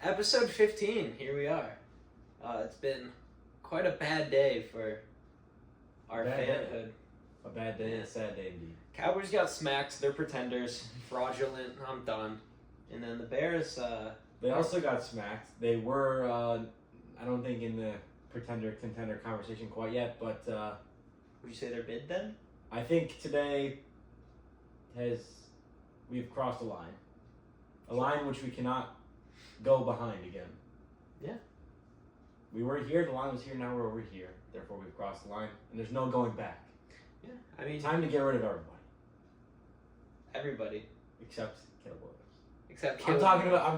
Episode 15, here we are. It's been quite a bad day for our fanhood. A bad day, a sad day indeed. Cowboys got smacked, they're pretenders, fraudulent, I'm done. And then the Bears, They also got smacked. They were, I don't think in the pretender-contender conversation quite yet, but would you say they're mid then? I think today we've crossed a line. A line which we cannot go behind again. Yeah. We were here, the line was here, now we're over here. Therefore, we've crossed the line, and there's no going back. Yeah, I mean... Time to get rid of everybody. Everybody. Except Caleb Williams. Except I'm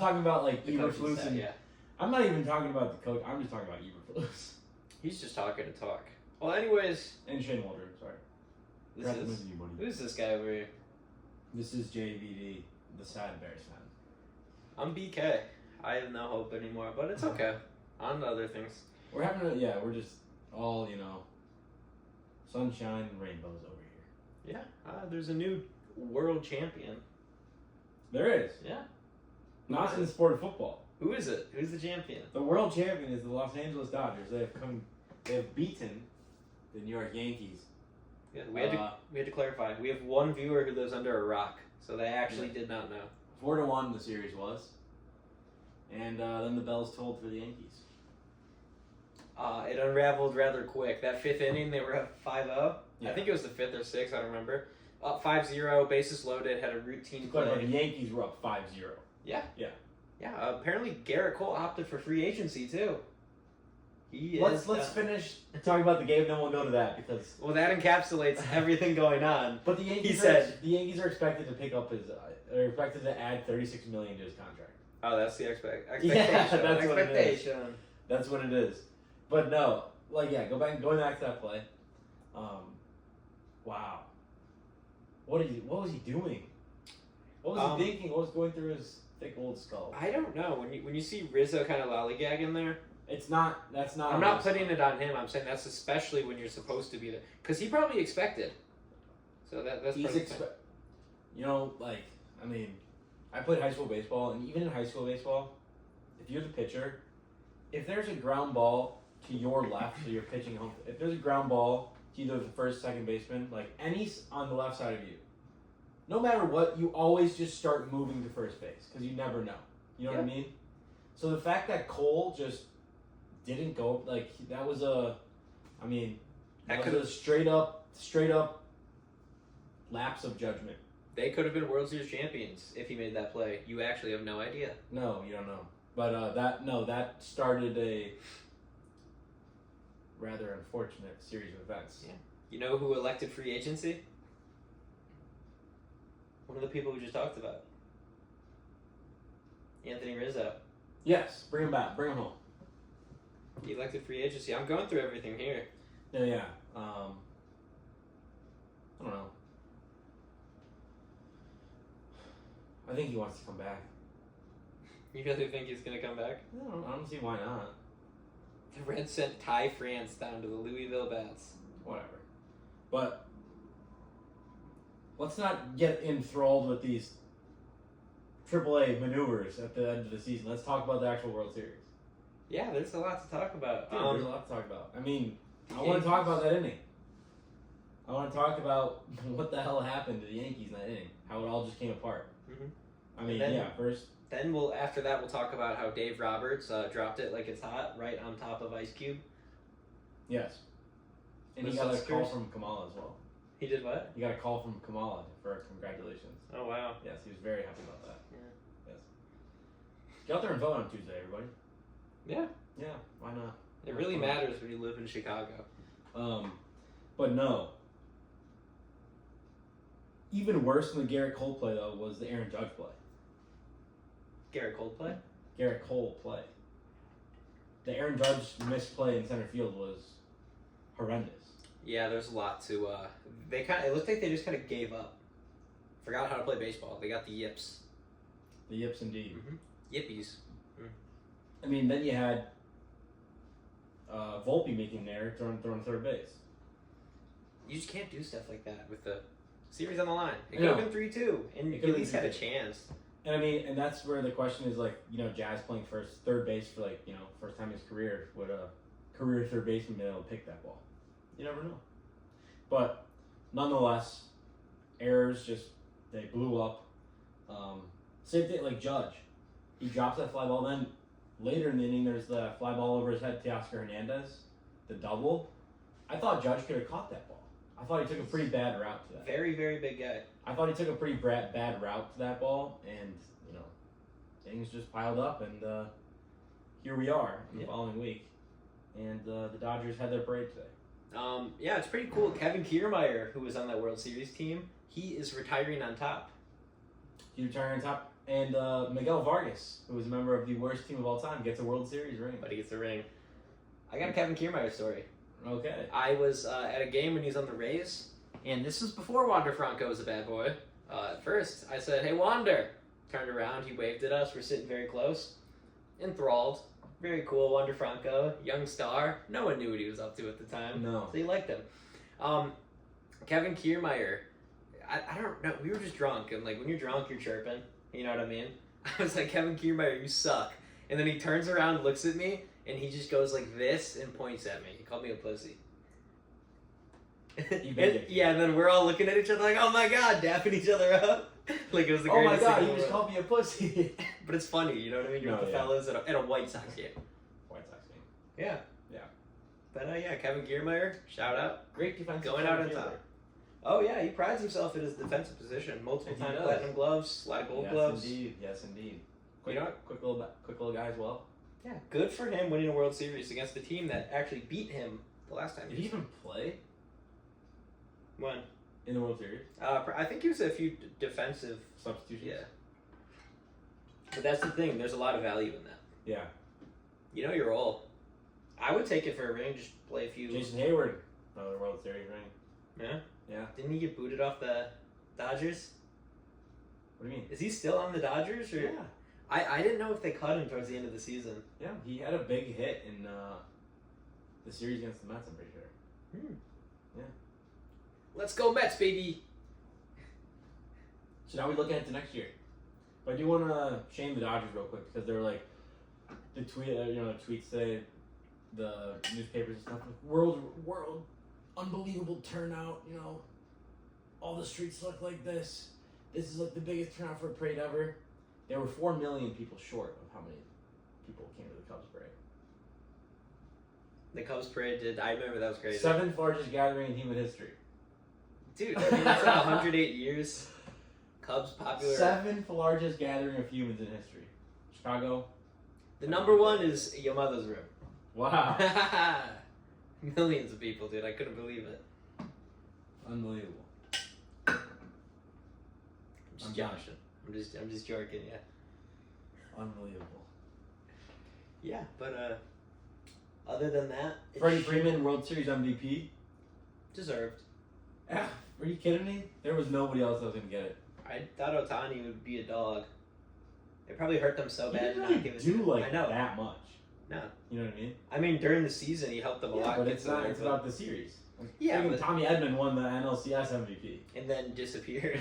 talking about like Eberflus and... Yeah. I'm not even talking about the coach, I'm just talking about Eberflus. He's just talking to talk. Well, anyways... And Shane Waldron, sorry. Who's this guy over here? This is JVD, the sad Bears fan. I'm BK. I have no hope anymore, but it's okay. On to other things. We're just all, sunshine and rainbows over here. Yeah, there's a new world champion. There is. Yeah. Not in the sport of football. Who is it? Who's the champion? The world champion is the Los Angeles Dodgers. They have beaten the New York Yankees. Yeah, we had to clarify. We have one viewer who lives under a rock, so they actually did not know. 4-1 the series was. And then the bells tolled for the Yankees. It unraveled rather quick. That fifth inning, they were up 5-0. Yeah. I think it was the fifth or sixth, I don't remember. Up 5-0, bases loaded, had a routine play. But the Yankees were up 5-0. Yeah. Yeah. Yeah, apparently Garrett Cole opted for free agency, too. Let's finish talking about the game, then we'll go to that because. Well, that encapsulates everything going on. But the Yankees are expected to pick up his. They're expected to add $36 million to his contract. Oh, that's the expectation. Yeah, that's what it is. Expectation. That's what it is. But no, going back to that play. Wow. What was he doing? What was he thinking? What was going through his thick old skull? I don't know. When you see Rizzo kind of lollygag in there. That's not. I'm not putting it on him. I'm saying that's especially when you're supposed to be there, because he probably expected. So that's. I played high school baseball, and even in high school baseball, if you're the pitcher, if there's a ground ball to your left, so you're pitching home. If there's a ground ball to either the first, second baseman, like any on the left side of you, no matter what, you always just start moving to first base because you never know. You know what I mean? So the fact that Cole just didn't go that was a straight up lapse of judgment. They could have been World Series champions if he made that play. You actually have no idea. No, you don't know. But that started a rather unfortunate series of events. Yeah. You know who elected free agency? One of the people we just talked about. Anthony Rizzo. Yes, bring him back. Bring him home. He elected free agency. I'm going through everything here. Yeah. I don't know. I think he wants to come back. You really think he's going to come back? I don't see why not. The Reds sent Ty France down to the Louisville Bats. Whatever. But let's not get enthralled with these AAA maneuvers at the end of the season. Let's talk about the actual World Series. Yeah, there's a lot to talk about. Dude, there's a lot to talk about. I want to talk about that inning. I want to talk about what the hell happened to the Yankees in that inning. How it all just came apart. Mm-hmm. First. Then after that we'll talk about how Dave Roberts dropped it like it's hot right on top of Ice Cube. Yes. And he got a call from Kamala as well. He did what? He got a call from Kamala for congratulations. Oh, wow. Yes, he was very happy about that. Yeah. Yes. Get out there and vote on Tuesday, everybody. Yeah. Yeah, why not? It really matters when you live in Chicago. But no. Even worse than the Garrett Cole play, though, was the Aaron Judge play. Garrett Cole play? Garrett Cole play. The Aaron Judge missed play in center field was horrendous. Yeah, there's a lot to... it looked like they just kind of gave up. Forgot how to play baseball. They got the yips. The yips, indeed. Mm-hmm. Yippies. Mm. Then you had Volpe making there, throwing third base. You just can't do stuff like that with the series on the line. It could have been 3-2, and you at least had a chance. And I mean, and that's where the question is, like, you know, Jazz playing third base for, like, you know, first time in his career. Would a career third baseman be able to pick that ball? You never know. But nonetheless, errors they blew up. Same thing like Judge. He drops that fly ball. Then later in the inning, there's the fly ball over his head to Oscar Hernandez, the double. I thought Judge could have caught that ball. I thought he took a pretty bad route to that. Very, very big guy. I thought he took a pretty bad route to that ball, and, you know, things just piled up, and here we are in the following week. And the Dodgers had their parade today. Yeah, it's pretty cool. Kevin Kiermaier, who was on that World Series team, he is retiring on top. He's retiring on top. And Miguel Vargas, who was a member of the worst team of all time, gets a World Series ring. But he gets the ring. I got a Kevin Kiermaier story. Okay. I was at a game when he was on the Rays, and this was before Wander Franco was a bad boy. At first, I said, "Hey, Wander." Turned around, he waved at us. We're sitting very close. Enthralled. Very cool, Wander Franco. Young star. No one knew what he was up to at the time. No. So you liked him. Kevin Kiermaier, I don't know. We were just drunk, and like when you're drunk, you're chirping. You know what I mean? I was like, "Kevin Kiermaier, you suck." And then he turns around, looks at me, and he just goes like this and points at me. He called me a pussy. And then we're all looking at each other like, "Oh my god," dapping each other up. Like it was the oh my greatest god, thing you in the just world. called me a pussy. But it's funny, you know what I mean? You're with the fellas at a White Sox game. White Sox game. Yeah. Yeah. But yeah, Kevin Kiermaier, shout out. Great defense. Going out on top. Oh yeah, he prides himself in his defensive position. Multiple time platinum gloves, a lot of gold gloves. Yes, indeed. Quick little guy as well. Yeah, good for him winning a World Series against the team that actually beat him the last time. Did he even play? When? In the World Series? I think he was a few defensive substitutions. Yeah. But that's the thing. There's a lot of value in that. Yeah. You know your role. I would take it for a ring. Just play a few. Jason Hayward, another World Series ring. Yeah. Yeah. Didn't he get booted off the Dodgers? What do you mean? Is he still on the Dodgers? Or? Yeah. I didn't know if they cut him towards the end of the season. Yeah, he had a big hit in the series against the Mets, I'm pretty sure. Yeah. Let's go Mets, baby! So now we look ahead to next year. But I do want to shame the Dodgers real quick because they were like, the tweets say, the newspapers and stuff, world, unbelievable turnout, you know, all the streets look like this. This is like the biggest turnout for a parade ever. There were 4 million people short of how many people came to the Cubs parade. The Cubs parade did. I remember that was crazy. 7th largest gathering in human history. Dude, I mean, that's like 108 years. Cubs popular. 7th largest gathering of humans in history. Chicago. The number one is your mother's room. Wow. Millions of people, dude. I couldn't believe it. Unbelievable. I'm just joshing. I'm just joking, yeah. Unbelievable. Yeah, but other than that, Freddie Freeman, World Series MVP. Deserved. Yeah, are you kidding me? There was nobody else that was gonna get it. I thought Ohtani would be a dog. It probably hurt them so bad to not give it to him. him. I know. That much. No. You know what I mean? I mean, during the season, he helped them a lot. But it's not. It's about the series. Yeah, but Tommy Edman won the NLCS MVP. And then disappeared.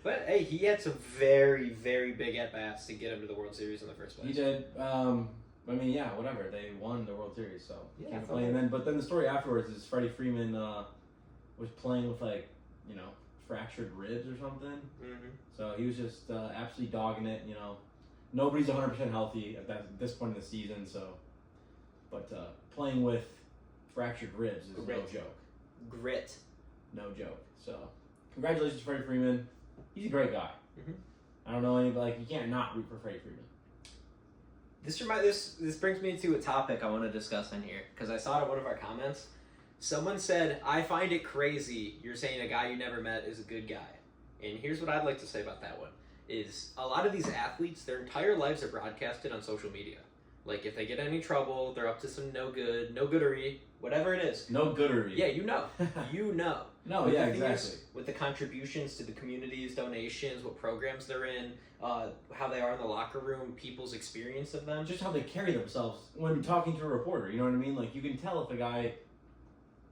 But hey, he had some very, very big at-bats to get him to the World Series in the first place. He did. I mean, yeah, whatever. They won the World Series, so yeah. Can't complain. And then the story afterwards is Freddie Freeman was playing with fractured ribs or something. Mm-hmm. So he was just absolutely dogging it. You know, nobody's 100% healthy at this point in the season. So, but playing with fractured ribs is no joke. Grit. No joke. So, congratulations, Freddie Freeman. He's a great guy. Mm-hmm. I don't know anybody, you can't not root for Freddie Freeman. This brings me to a topic I want to discuss in here, because I saw it in one of our comments. Someone said, "I find it crazy you're saying a guy you never met is a good guy." And here's what I'd like to say about that one. Is a lot of these athletes, their entire lives are broadcasted on social media. Like, if they get any trouble, they're up to some no goodery, whatever it is. No goodery. Yeah, you know. You know. No, With yeah, the exactly. things, with the contributions to the communities, donations, what programs they're in, how they are in the locker room, people's experience of them. Just how they carry themselves when talking to a reporter, you know what I mean? Like, you can tell if a guy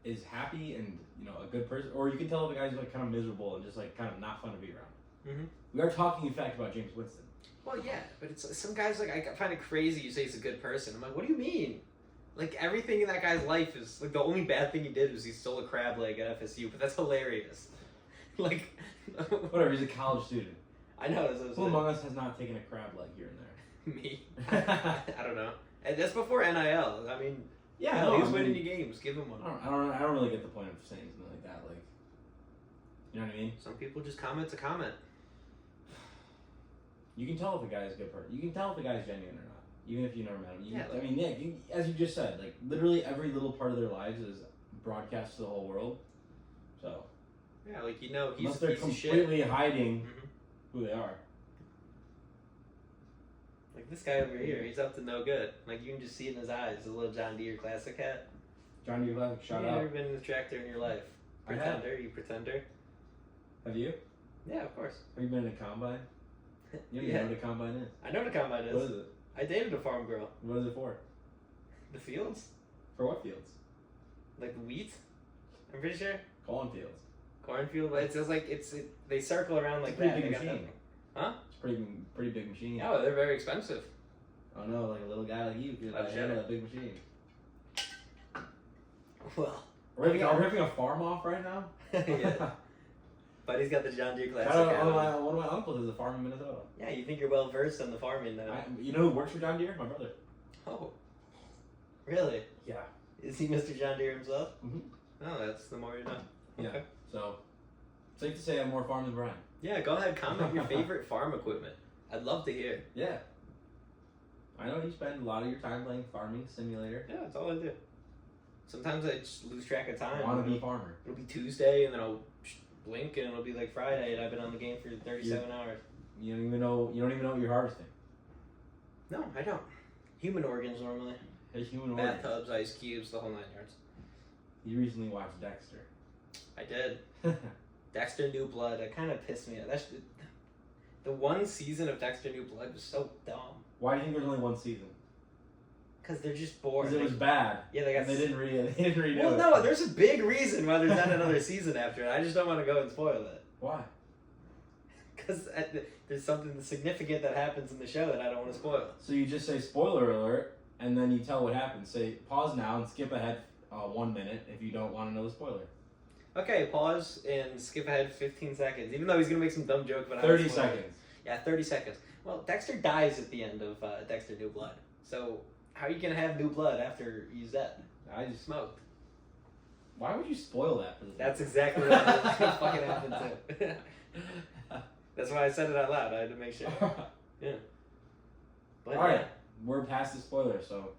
is happy and, you know, a good person, or you can tell if a guy's, like, kind of miserable and just, like, kind of not fun to be around. Mm-hmm. We are talking in fact about James Winston. Well, yeah, but it's some guys like I find it crazy. You say he's a good person. I'm like, what do you mean? Like everything in that guy's life is like the only bad thing he did was he stole a crab leg at FSU, but that's hilarious. Like, Whatever. He's a college student. I know. Who among us has not taken a crab leg here and there? Me. I don't know. And that's before NIL. I mean, Yeah, hell, no, he's I winning mean, you games. Give him one. I don't really get the point of saying something like that. Like, you know what I mean? Some people just comment to comment. You can tell if a guy is a good person. You can tell if a guy is genuine or not, even if you never met him. Yeah, I mean, yeah, as you just said, like literally every little part of their lives is broadcast to the whole world. So Yeah, like he's unless they're a piece of shit. completely hiding Mhm. who they are. Like this guy over here, he's up to no good. Like you can just see it in his eyes. A little John Deere classic hat. John Deere Classic, shout You've out. never been in a tractor in your life. I have. Pretender, you pretender. Have you? Yeah, of course. Have you been in a combine? You don't even Yeah. know what a combine is. I know what a combine is. What is it? I dated a farm girl. What is it for? The fields? For what fields? Like the wheat? I'm pretty sure. Cornfields. Cornfield, but it says like they circle around like It's a pretty that. big They got that machine. thing. Huh? It's a pretty big machine. Oh, they're very expensive. Oh no, like a little guy like you could I've handle seen that big machine. Well, We're ripping a farm off right now? yeah. But he's got the John Deere classic. Shout out, hat one on. of my uncles is a farm in Minnesota. Yeah, you think you're well versed on the farming now. You know who works for John Deere? My brother. Oh. Really? Yeah. Is he Mr. John Deere himself? Mhm. Oh, that's the more you know. Yeah. Okay. So, safe to say I have more farm than Brian. Yeah, go ahead, comment your favorite farm equipment. I'd love to hear. Yeah. I know you spend a lot of your time playing Farming Simulator. Yeah, that's all I do. Sometimes I just lose track of time. Wannabe farmer. It'll be Tuesday, and then I'll blink, and it'll be like Friday, and I've been on the game for 37 hours. You don't even know what you're harvesting. No, I don't. Human organs normally. A human organ. Bathtubs, ice cubes, the whole 9 yards. You recently watched Dexter. I did. Dexter New Blood. That kind of pissed me off. The one season of Dexter New Blood was so dumb. Why do you think there's only one season? Because they're just bored. Because it was bad. Yeah, they got. And they didn't redo Well, it. no, there's a big reason why there's not another season after it. I just don't want to go and spoil it. Why? Because there's something significant that happens in the show that I don't want to spoil. So you just say spoiler alert, and then you tell what happens. Say pause now and skip ahead 1 minute if you don't want to know the spoiler. Okay, pause and skip ahead 15 seconds. Even though he's gonna make some dumb joke about 30 seconds. Yeah, 30 seconds. Well, Dexter dies at the end of Dexter New Blood. So how are you gonna have new blood after he's dead? I just Smoked. Why would you spoil that for the That's exactly what fucking happened too. That's why I said it out loud. I had to make sure. Yeah. But All right, we're past the spoiler, so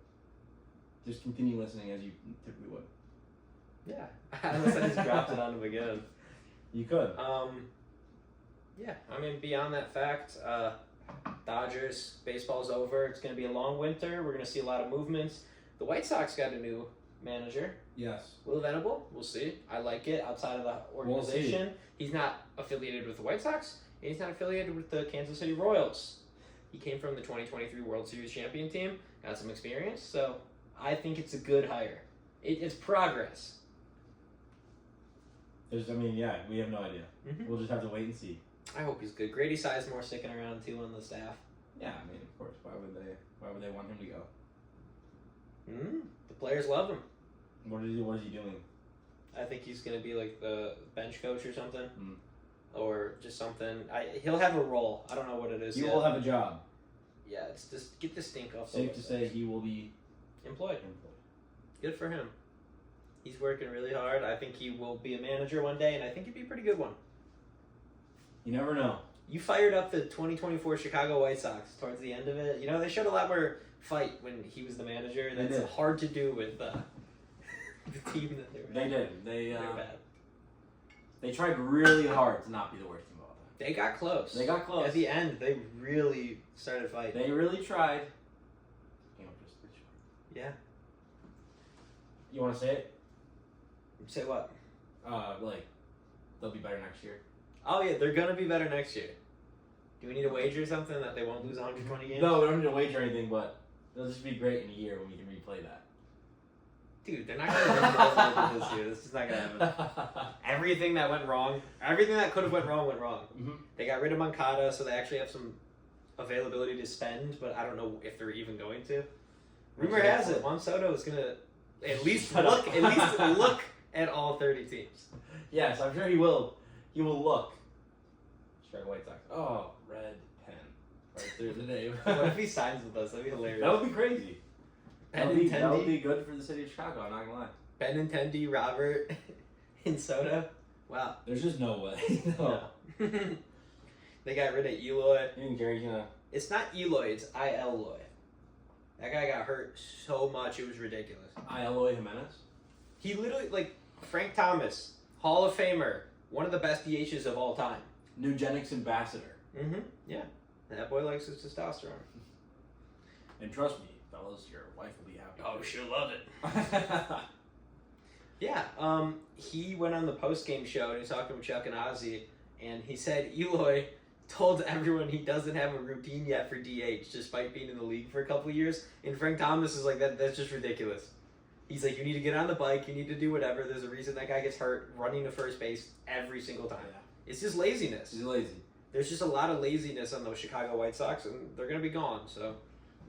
just continue listening as you typically would. Yeah. Unless I just dropped it on him again. You could. Yeah. I mean, beyond that fact, Dodgers baseball's over. It's going to be a long winter. We're going to see a lot of movements. The White Sox got a new manager. Yes. Will Venable. We'll see. I like it. Outside of the organization, he's not affiliated with the White Sox. And he's not affiliated with the Kansas City Royals. He came from the 2023 World Series champion team. Got some experience. So I think it's a good hire. It's progress. We have no idea. Mm-hmm. We'll just have to wait and see. I hope he's good. Grady Sizemore sticking around too on the staff. Yeah, I mean, of course. Why would they want him to go? The players love him. What is he doing? I think he's going to be like the bench coach or something. Mm. Or just something. He'll have a role. I don't know what it is He yet. will have a job. Yeah, it's just get the stink off. Safe to say he will be employed. Good for him. He's working really hard. I think he will be a manager one day, and I think he'd be a pretty good one. You never know. You fired up the 2024 Chicago White Sox towards the end of it. You know, they showed a lot more fight when he was the manager. They That's did. hard to do with the team that they were. They did. They're bad. They tried really hard to not be the worst team of all time. They got close. They got close. At the end, they really started fighting. They really tried. Yeah. You want to say it? Say what? They'll be better next year. Oh yeah, they're gonna be better next year. Do we need a wager or something that they won't lose 120 games? No, we don't need to wager anything, but it'll just be great in a year when we can replay that. Dude, they're not gonna win both this year. This is not gonna happen. Everything that went wrong, everything that could have went wrong went wrong. Mm-hmm. They got rid of Moncada, so they actually have some availability to spend, but I don't know if they're even going to. Rumor has it Juan Soto is gonna at least look at all 30 teams. Yes, I'm sure he will. He will look. Chicago White Sox. Oh, red pen. Right there's the name. What if he signs with us? That'd be hilarious. That would be crazy. That would be good for the city of Chicago, I'm not gonna lie. Benintendi, Robert, and Soto. Wow. There's just no way. No. They got rid of Eloy. You think Gary's gonna... It's not Eloy, it's Eloy. That guy got hurt so much, it was ridiculous. Eloy Jimenez? He literally, like, Frank Thomas, Hall of Famer, one of the best DHs of all time. Nugenics ambassador. Mm-hmm. Yeah. That boy likes his testosterone. And trust me, fellas, your wife will be happy. Oh, she'll love it. Yeah. He went on the post-game show and he was talking with Chuck and Ozzy, and he said Eloy told everyone he doesn't have a routine yet for DH, despite being in the league for a couple of years. And Frank Thomas is like, that's just ridiculous. He's like, you need to get on the bike, you need to do whatever. There's a reason that guy gets hurt running to first base every single time. Yeah. It's just laziness. He's lazy. There's just a lot of laziness on those Chicago White Sox, and they're going to be gone. So,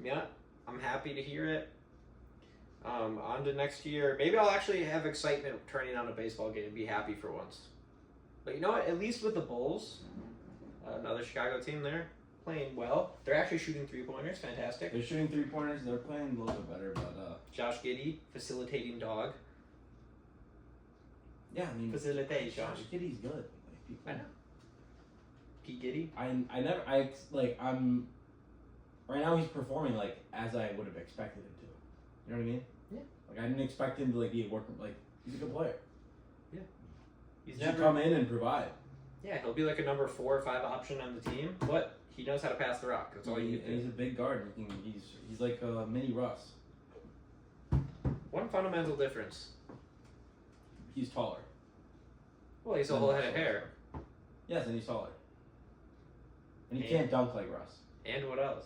yeah, I'm happy to hear it. On to next year. Maybe I'll actually have excitement turning on a baseball game and be happy for once. But you know what? At least with the Bulls, another Chicago team there, playing well. They're actually shooting three-pointers. Fantastic. They're shooting three-pointers. They're playing a little bit better, but... Josh Giddey, facilitating dog. Yeah, I mean... Facilitation. Josh Giddey's good. Like, I know. P. Giddy? I'm... Right now he's performing, like, as I would have expected him to. You know what I mean? Yeah. Like, I didn't expect him to, like, be a worker... Like, he's a good player. Yeah. He should come in and provide. Yeah, he'll be like a number 4 or 5 option on the team, but he knows how to pass the rock. That's all you need to do. He's a big guard. He's like a mini Russ. One fundamental difference. He's taller. Well, he's a whole head of hair. Yes, and he's taller. And he can't dunk like Russ. And what else?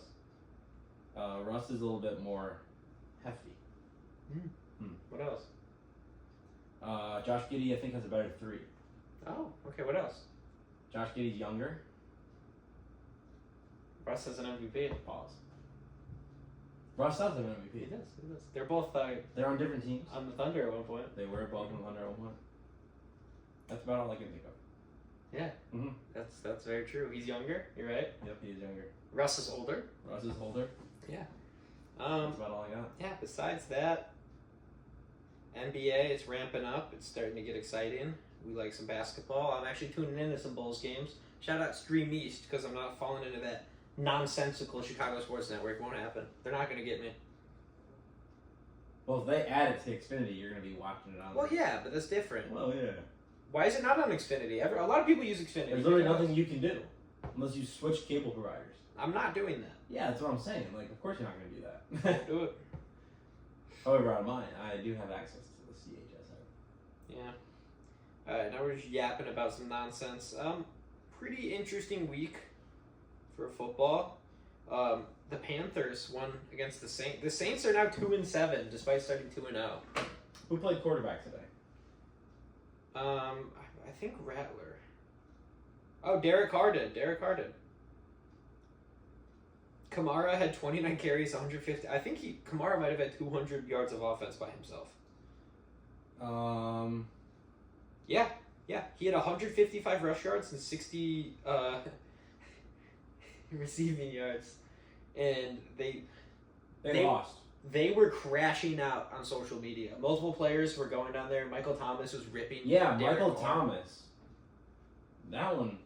Russ is a little bit more hefty. What else? Josh Giddey, I think, has a better 3. Oh, okay, what else? Josh Giddey's younger. Russ has an MVP. Pause. Russ does have an MVP. He does. They're both they're on different teams. on the Thunder at one point. They were both on under 1 point. That's about all I can think of. Yeah. Mm-hmm. That's very true. He's younger. You're right. Yep, he is younger. Russ is older. Russ is older. Yeah. That's about all I got. Yeah. Besides that, NBA, it's ramping up. It's starting to get exciting. We like some basketball. I'm actually tuning into some Bulls games. Shout out Stream East, because I'm not falling into that nonsensical Chicago Sports Network. Won't happen. They're not going to get me. Well, if they add it to Xfinity, you're going to be watching it on Well, yeah, but that's different. Well, yeah. Why is it not on Xfinity? A lot of people use Xfinity. There's literally nothing you can do unless you switch cable providers. I'm not doing that. Yeah, that's what I'm saying. Like, of course you're not going to do that. Don't do it. However, on mine, I do have access to the CHS app. Yeah. Alright, now we're just yapping about some nonsense. Pretty interesting week for football. The Panthers won against the Saints. The Saints are now 2-7 despite starting 2-0. Who played quarterback today? I think Rattler. Oh, Derek Carr did. Kamara had 29 carries, 150. I think Kamara might have had 200 yards of offense by himself. Yeah. He had 155 rush yards and 60 receiving yards, and they lost. They were crashing out on social media. Multiple players were going down there. Michael Thomas was ripping. Yeah, Derek Michael Carr. Thomas. That one,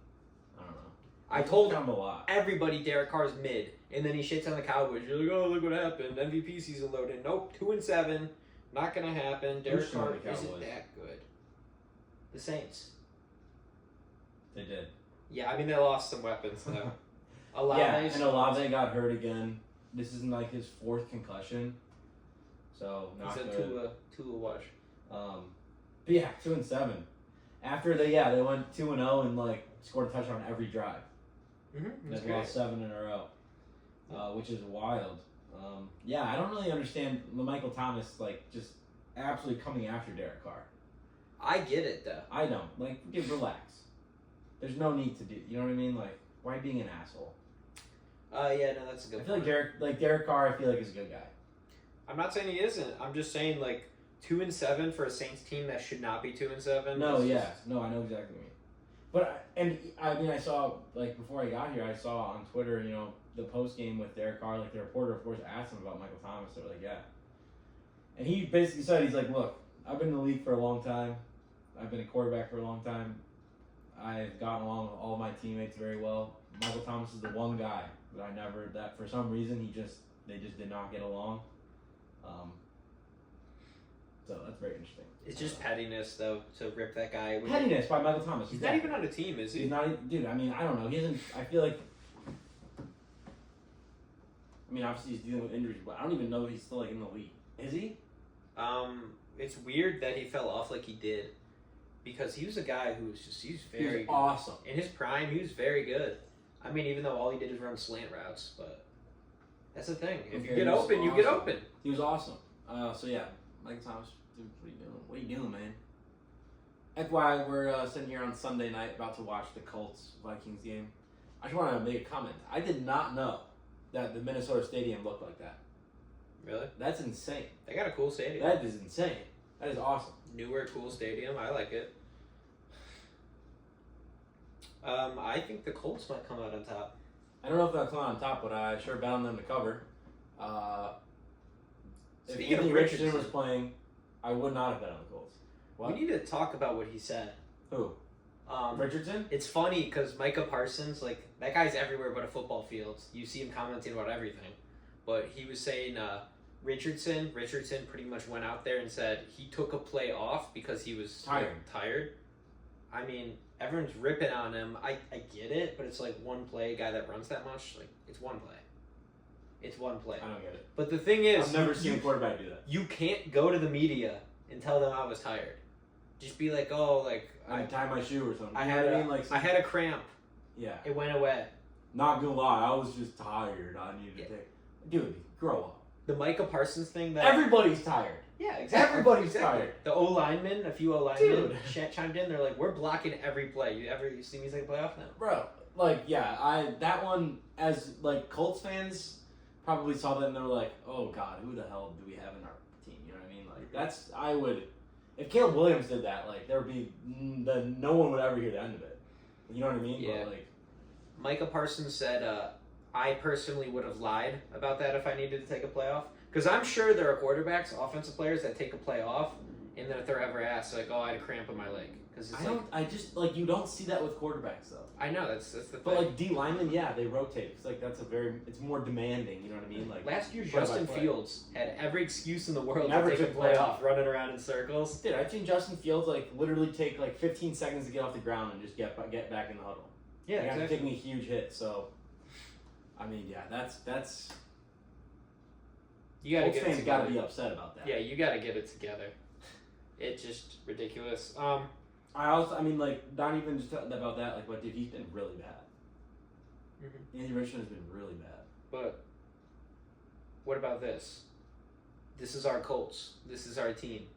I don't know. I told him a lot. Everybody Derek Carr's mid, and then he shits on the Cowboys. You're like, oh, look what happened. MVP season loaded. Nope, 2-7. Not gonna happen. Derek Carr isn't that good. The Saints. They did. Yeah, I mean they lost some weapons though. And Olave got hurt again. This is like his 4th concussion, so not good. Tua watch. But yeah, 2-7. After they went 2-0 and like scored a touchdown every drive. They lost 7 in a row, which is wild. I don't really understand the Michael Thomas, like, just absolutely coming after Derek Carr. I get it though. I don't. Like, relax. There's no need to do. You know what I mean? Like, why being an asshole? Yeah, no, that's a good. I feel point. like Derek Carr. I feel like is a good guy. I'm not saying he isn't. I'm just saying 2-7 for a Saints team that should not be 2-7. No, yeah, no, I know exactly what you mean. But I saw before I got here, I saw on Twitter, the post game with Derek Carr. Like the reporter, of course, asked him about Michael Thomas. They were like, yeah, and he basically said, he's like, look, I've been in the league for a long time. I've been a quarterback for a long time. I've gotten along with all my teammates very well. Michael Thomas is the one guy that for some reason they just did not get along. So that's very interesting. It's just pettiness, though, to rip that guy. Pettiness by Michael Thomas. He's not even on a team, is he? He's not, dude. I mean, I don't know. He isn't. I feel like. I mean, obviously he's dealing with injuries, but I don't even know if he's still in the league. Is he? It's weird that he fell off like he did, because he was a guy who was he's very good. Awesome. In his prime, he was very good. I mean, even though all he did is run slant routes, but that's the thing. If you get open, you get open. He was awesome. So yeah, Michael Thomas, dude, what are you doing? What are you doing, man? That's why we're sitting here on Sunday night about to watch the Colts-Vikings game. I just want to make a comment. I did not know that the Minnesota Stadium looked like that. Really? That's insane. They got a cool stadium. That is insane. That is awesome. Newer, cool stadium. I like it. I think the Colts might come out on top. I don't know if they'll come out on top, but I sure bet on them to cover. If Anthony Richardson was playing, I would not have bet on the Colts. What? We need to talk about what he said. Who? Richardson? It's funny because Micah Parsons, that guy's everywhere but a football field. You see him commenting about everything. But he was saying Richardson pretty much went out there and said he took a play off because he was tired. I mean, everyone's ripping on him. I get it, but it's one play, guy that runs that much. It's one play. It's one play. I don't get it. But the thing is, I've never seen a quarterback do that. You can't go to the media and tell them I was tired. Just be like, I tied my shoe or something. I had a cramp. Yeah. It went away. Not gonna lie, I was just tired. I needed to take. Dude, grow up. The Micah Parsons thing that everybody's tired. Yeah, exactly. Everybody's tired. The a few O linemen chimed in. They're like, "We're blocking every play. You see me take a playoff now, bro?" That one as Colts fans probably saw that and they were like, "Oh God, who the hell do we have in our team?" You know what I mean? If Caleb Williams did that, there would be no one would ever hear the end of it. You know what I mean? Yeah. But, Micah Parsons said, "I personally would have lied about that if I needed to take a playoff." Because I'm sure there are quarterbacks, offensive players that take a play off, and then if they're ever asked, "Oh, I had a cramp in my leg," because you don't see that with quarterbacks though. I know that's the thing. But D linemen, yeah, they rotate. It's it's more demanding. You know what I mean? Last year, Justin Fields had every excuse in the world Never to take a took playoff, running around in circles. Dude, I've seen Justin Fields literally take 15 seconds to get off the ground and just get back in the huddle. Yeah, exactly. Taking a huge hit. So, I mean, yeah, that's. You gotta Colts fans gotta be upset about that. Yeah, you gotta get it together. It's just ridiculous. Not even just about that. Dude, he's been really bad. Mm-hmm. Anthony Richardson has been really bad. But what about this? This is our Colts. This is our team.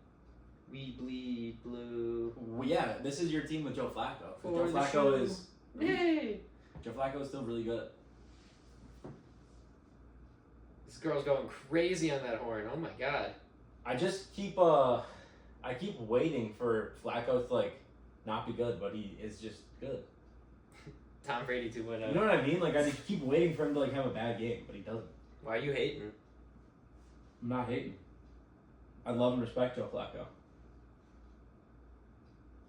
We bleed blue. Well, yeah, this is your team with Joe Flacco. Joe Flacco is. Yay! Joe Flacco is still really good. This girl's going crazy on that horn. Oh my god. I just keep waiting for Flacco to not be good, but he is just good. Tom Brady 2.0. You know what I mean? I just keep waiting for him to have a bad game, but he doesn't. Why are you hating? I'm not hating. I love and respect Joe Flacco.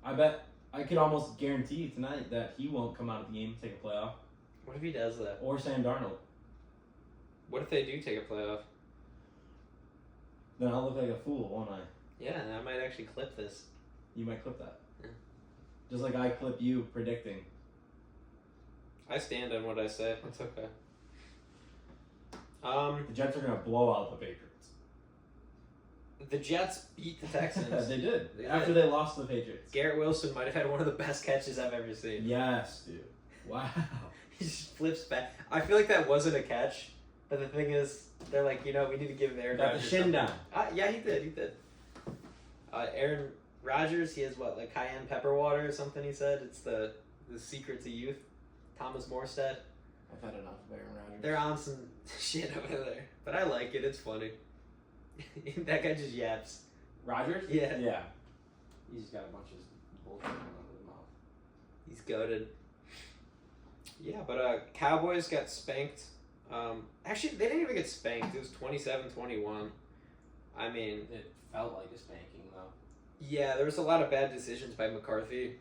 I bet I could almost guarantee you tonight that he won't come out of the game and take a playoff. What if he does that? Or Sam Darnold. What if they do take a playoff? Then I'll look like a fool, won't I? Yeah, and I might actually clip this. You might clip that. Yeah. Just like I clip you predicting. I stand on what I say. It's okay. The Jets are going to blow out the Patriots. The Jets beat the Texans. They did. After they lost to the Patriots. Garrett Wilson might have had one of the best catches I've ever seen. Yes, dude. Wow. He just flips back. I feel like that wasn't a catch, but the thing is, they're like, we need to give Aaron Got the shin down. Yeah, he did. Aaron Rodgers, he has what, like cayenne pepper water or something, he said? It's the secret to youth. Thomas Morstead. I've had enough of Aaron Rodgers. They're on some shit over there. But I like it. It's funny. That guy just yaps. Rodgers? Yeah. Yeah. He's got a bunch of bullshit going on with his mouth. He's goated. Yeah, but Cowboys got spanked. Actually, they didn't even get spanked. It was 27-21. I mean... It felt like a spanking, though. Yeah, there was a lot of bad decisions by McCarthy.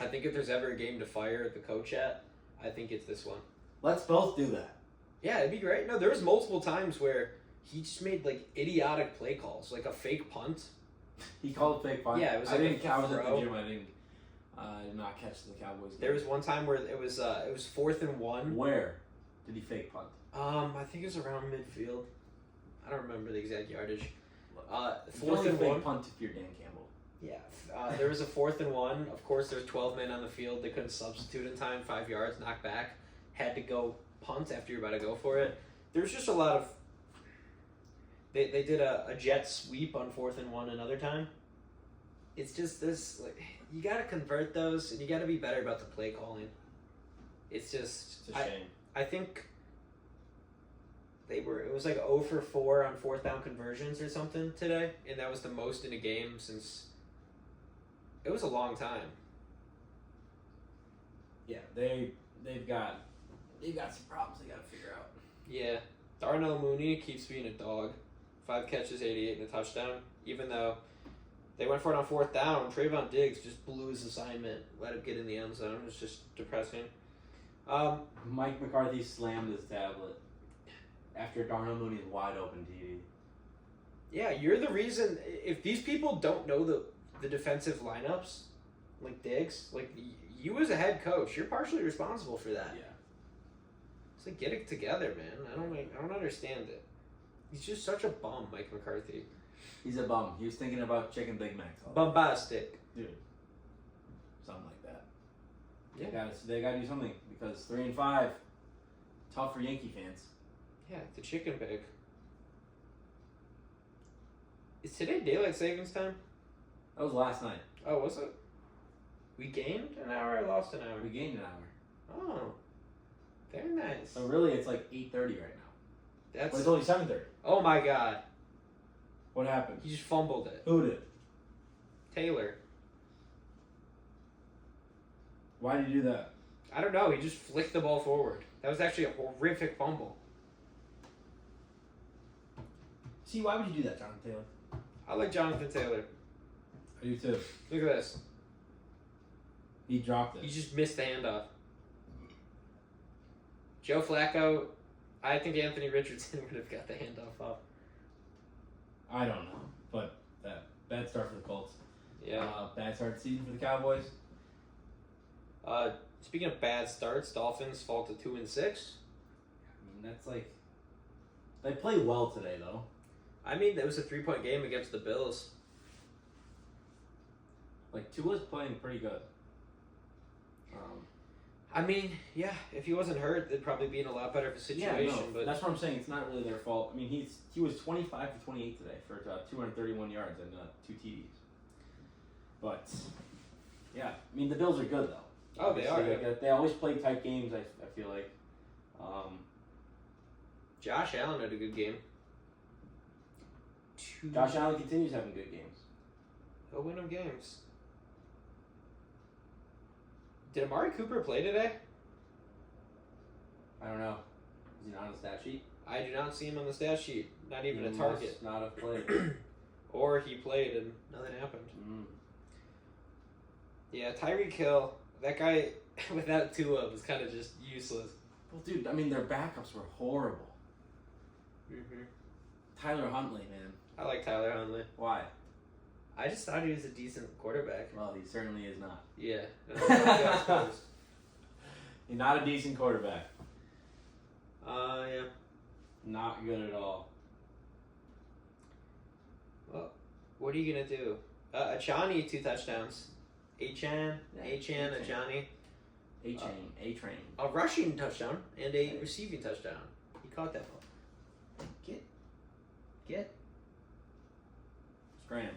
I think if there's ever a game to fire the coach at, I think it's this one. Let's both do that. Yeah, it'd be great. No, there was multiple times where he just made, like, idiotic play calls. Like a fake punt. He called it fake punt? Yeah, it was I like didn't. I was at the throw. gym. I did not catch the Cowboys game. There was one time where it was 4th and 1. Where did he fake punt? I think it was around midfield. I don't remember the exact yardage. You 4th only and fake 1. punt if you're Dan Campbell. Yeah. There was a 4th and 1. Of course, there's 12 men on the field. They couldn't substitute in time. 5 yards, knocked back. Had to go punt after you're about to go for it. There's just a lot of... They did a jet sweep on 4th and 1 another time. It's just this... like you got to convert those, and you got to be better about the play calling. It's just... It's a shame. I think... It was like 0 for 4 on 4th down conversions or something today, and that was the most in a game since it was a long time. Yeah, they've got some problems they got to figure out. Yeah, Darnell Mooney keeps being a dog. 5 catches, 88 and a touchdown. Even though they went for it on 4th down, Trayvon Diggs just blew his assignment, let him get in the end zone. It was just depressing. Mike McCarthy slammed his tablet after Darnell Mooney's wide open TV. Yeah, you're the reason. If these people don't know the defensive lineups, like Diggs, like you as a head coach, you're partially responsible for that. Yeah. It's like, get it together, man. I don't understand it. He's just such a bum, Mike McCarthy. He's a bum. He was thinking about chicken Big Macs. Bombastic. Dude. Something like that. Yeah. They gotta do something because 3-5, tough for Yankee fans. Yeah, the chicken big. Is today daylight savings time? That was last night. Oh, was it? We gained an hour or lost an hour? We gained an hour. Oh. Very nice. So really, it's like 8:30 right now. But That's... it's only 7:30. Oh my god. What happened? He just fumbled it. Who did? Taylor. Why did you do that? I don't know. He just flicked the ball forward. That was actually a horrific fumble. See, why would you do that, Jonathan Taylor? I like Jonathan Taylor. I do too. Look at this. He dropped He it. just missed the handoff. Joe Flacco, I think Anthony Richardson would have got the handoff off. I don't know, but that bad start for the Colts. Yeah. Bad start to the season for the Cowboys. Speaking of bad starts, Dolphins fall to 2-6. I mean, that's like they play well today, though. I mean, it was a 3-point game against the Bills. Like Tua's playing pretty good. I mean, yeah, if he wasn't hurt, they'd probably be in a lot better of a situation. But that's what I'm saying. It's not really their fault. I mean, he was 25 for 28 today for 231 yards and 2 TDs. But yeah, I mean the Bills are good though. Oh, they are. Like, they always play tight games. I feel like. Josh Allen had a good game. Josh Allen continues having good games. He'll win them games. Did Amari Cooper play today? I don't know. Is he not on the stat sheet? I do not see him on the stat sheet. Not even He a target. must not have played. Or he played and nothing happened. Mm. Yeah, Tyreek Hill, that guy without Tua was kind of just useless. Well, dude, I mean their backups were horrible. Mm-hmm. Tyler Huntley, man. I like Tyler Huntley. Why? I just thought he was a decent quarterback. Well, he certainly is not. Yeah. I suppose. He's not a decent quarterback. Yeah. Not good at all. Well, what are you going to do? Achani, 2 touchdowns. Achan, Achane. Achani. A-Train. A rushing touchdown and a receiving touchdown. He caught that ball. Get. Scram.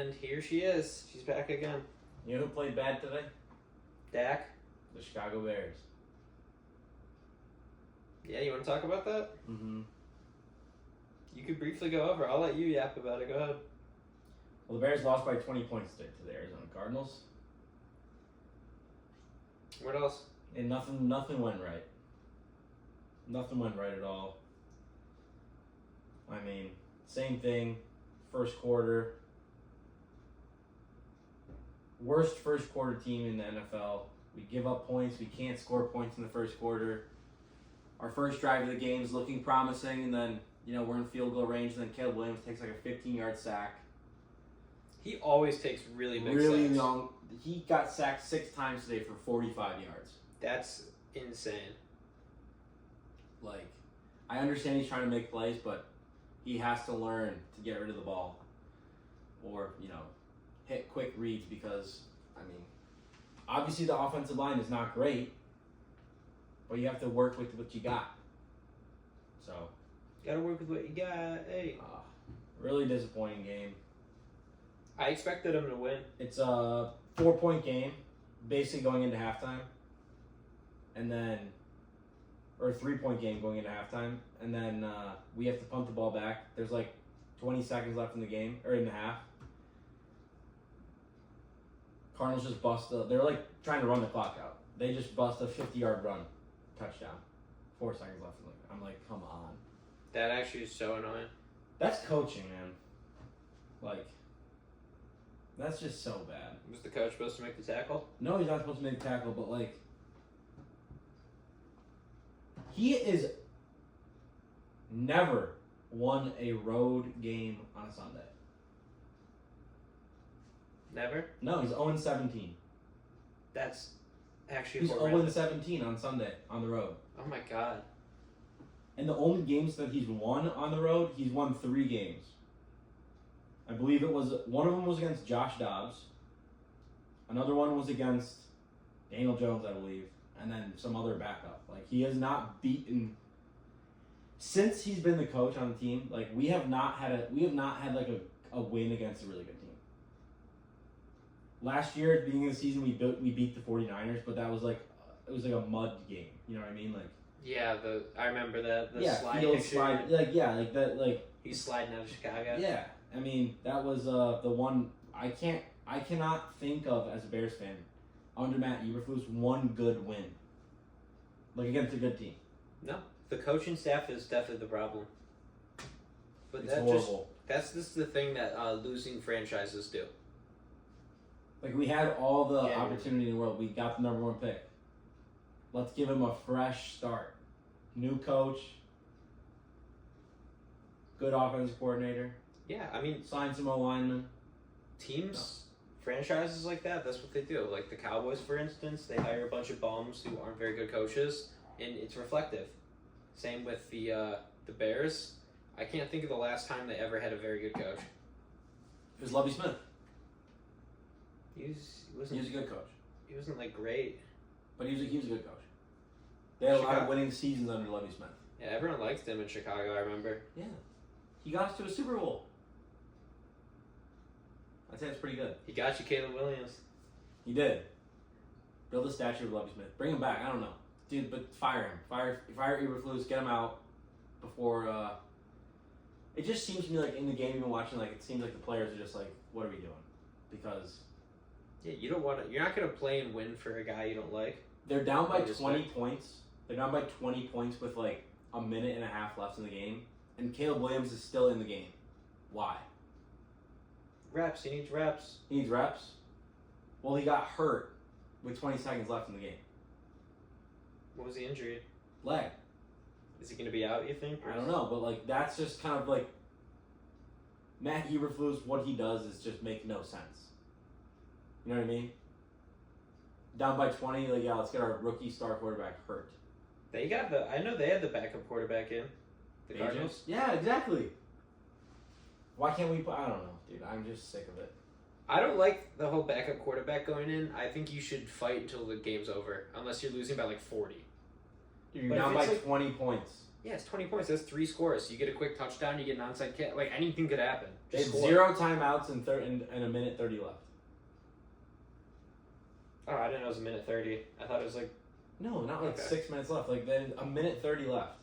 And here she is. She's back again. You know who played bad today? Dak. The Chicago Bears. Yeah, you want to talk about that? Mm-hmm. You could briefly go over. I'll let you yap about it. Go ahead. Well, the Bears lost by 20 points today to the Arizona Cardinals. What else? And nothing went right. Nothing went right at all. I mean, same thing. First quarter. Worst first quarter team in the NFL. We give up points. We can't score points in the first quarter. Our first drive of the game is looking promising, and then, we're in field goal range, and then Caleb Williams takes like a 15-yard sack. He always takes really big Really sacks. long. He got sacked 6 times today for 45 yards. That's insane. Like, I understand he's trying to make plays, but he has to learn to get rid of the ball or, hit quick reads because, obviously the offensive line is not great, but you have to work with what you got. So, Gotta work with what you got. Hey. Really disappointing game. I expected him to win. It's a 4-point game, basically going into halftime. And then, or a 3-point game going into halftime. And then we have to punt the ball back. There's like 20 seconds left in the game, or in the half. Cardinals just they're like trying to run the clock out. They just bust a 50-yard run. Touchdown. 4 seconds left. I'm like, come on. That actually is so annoying. That's coaching, man. Like, that's just so bad. Was the coach supposed to make the tackle? No, he's not supposed to make the tackle, but like, he is never won a road game on a Sunday. Never? No, he's 0-17. That's actually He's horrendous. 0-17 on Sunday on the road. Oh my god. And the only games that he's won on the road, he's won 3 games. I believe one of them was against Josh Dobbs. Another one was against Daniel Jones, I believe. And then some other backup. Like, he has not beaten, since he's been the coach on the team, like, we have not had like a win against a really good team. Last year, at the beginning of the season, we beat the 49ers, but that was like, it was like a mud game. You know what I mean? Like, yeah, I remember that. The slide field picture. slide, like that, like. He's sliding out of Chicago. Yeah, I mean, that was the one I cannot think of as a Bears fan under Matt Eberflus one good win, like against a good team. No, the coaching staff is definitely the problem. But It's horrible. That's just the thing that losing franchises do. Like, we had all the opportunity in the world. We got the #1 pick. Let's give him a fresh start. New coach. Good offensive coordinator. Yeah, I mean, Sign some O-linemen. teams, franchises like that, that's what they do. Like the Cowboys, for instance, they hire a bunch of bums who aren't very good coaches, and it's reflective. Same with the Bears. I can't think of the last time they ever had a very good coach. It was Lovie Smith. He was a good coach. He wasn't like great. But he was a good coach. They had a lot of winning seasons under Lovie Smith. Yeah, everyone liked him in Chicago, I remember. Yeah. He got us to a Super Bowl. I'd say that's pretty good. He got you Caleb Williams. He did. Build a statue of Lovie Smith. Bring him back. I don't know. Dude, but fire him. Fire Eberflus. Get him out before... It just seems to me like in the game you've been watching, like it seems like the players are just like, what are we doing? Because... Yeah, you don't want to... You're not going to play and win for a guy you don't like. They're down by 20 points. They're down by 20 points with like a minute and a half left in the game. And Caleb Williams is still in the game. Why? Reps. He needs reps. He needs reps? Well, he got hurt with 20 seconds left in the game. What was the injury? Leg. Is he going to be out, you think? I don't know, but like that's just kind of like Matt Eberflus, what he does is just make no sense. You know what I mean? Down by 20, like, yeah, let's get our rookie star quarterback hurt. I know they had the backup quarterback in. The Cardinals? Yeah, exactly. Why can't we I don't know, dude. I'm just sick of it. I don't like the whole backup quarterback going in. I think you should fight until the game's over, unless you're losing by like 40. Dude, you're But down if by it's like- 20 points. Yeah, it's 20 points. That's 3 scores. You get a quick touchdown, you get an onside kick. Like, anything could happen. They Just had score. 0 timeouts and a minute 30 left. Oh, I didn't know it was a minute 30. I thought it was like... No, not like Okay. 6 minutes left. Like, then a minute 30 left.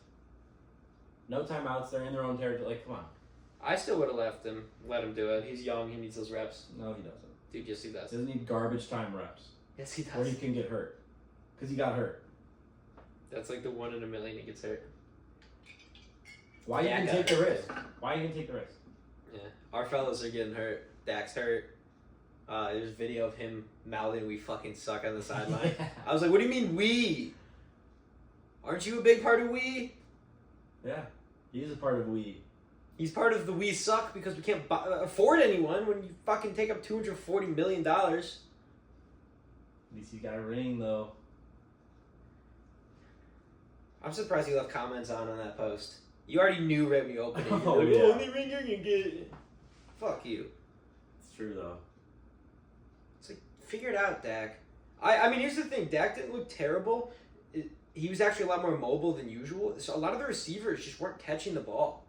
No timeouts. They're in their own territory. Like, come on. I still would have left him. Let him do it. He's young. He needs those reps. No, he doesn't. Dude, yes, he does. He doesn't need garbage time reps. Yes, he Or does. he can get hurt. Because he got hurt. That's like the 1 in a million he gets hurt. Why Dak even got take the hurt. risk? Why even take the risk? Yeah. Our fellas are getting hurt. Dak's hurt. There's video of him mouthing, "We fucking suck" on the sideline. Yeah. I was like, what do you mean, we? Aren't you a big part of we? Yeah. He's a part of we. He's part of the we suck because we can't afford anyone when you fucking take up $240 million. At least he's got a ring, though. I'm surprised you left comments on that post. You already knew right when you opened it. Oh, You're like, yeah. "The only ring you're gonna get." Fuck you. It's true, though. It's like, figure it out, Dak. I mean, here's the thing. Dak didn't look terrible. He was actually a lot more mobile than usual. So a lot of the receivers just weren't catching the ball.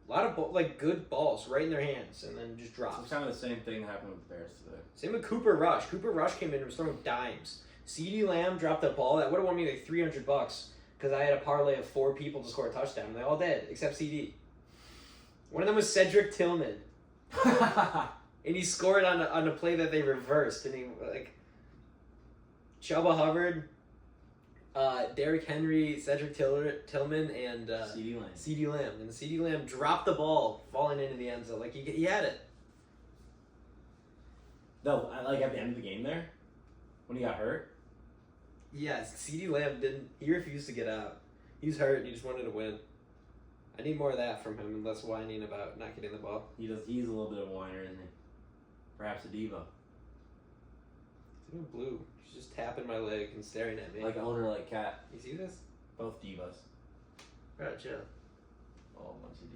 A lot of good balls right in their hands and then just drops. It's kind of the same thing that happened with the Bears today. Same with Cooper Rush. Cooper Rush came in and was throwing dimes. CeeDee Lamb dropped a ball that would have won me like $300 because I had a parlay of 4 people to score a touchdown. And they all did, except CD. One of them was Cedric Tillman. And he scored on a play that they reversed. And he, like, Chuba Hubbard, Derrick Henry, Cedric Tillman, and CeeDee Lamb. CeeDee Lamb. And CeeDee Lamb dropped the ball, falling into the end zone. Like, he had it. No, like at the end of the game there, when he got hurt. Yeah, CeeDee Lamb didn't. He refused to get out. He was hurt and he just wanted to win. I need more of that from him and less whining about not getting the ball. He's a little bit of a whiner, isn't he? Perhaps a diva. He's in blue. She's just tapping my leg and staring at me. Like owner, like cat. You see this? Both divas. Right, chill. Oh, a bunch of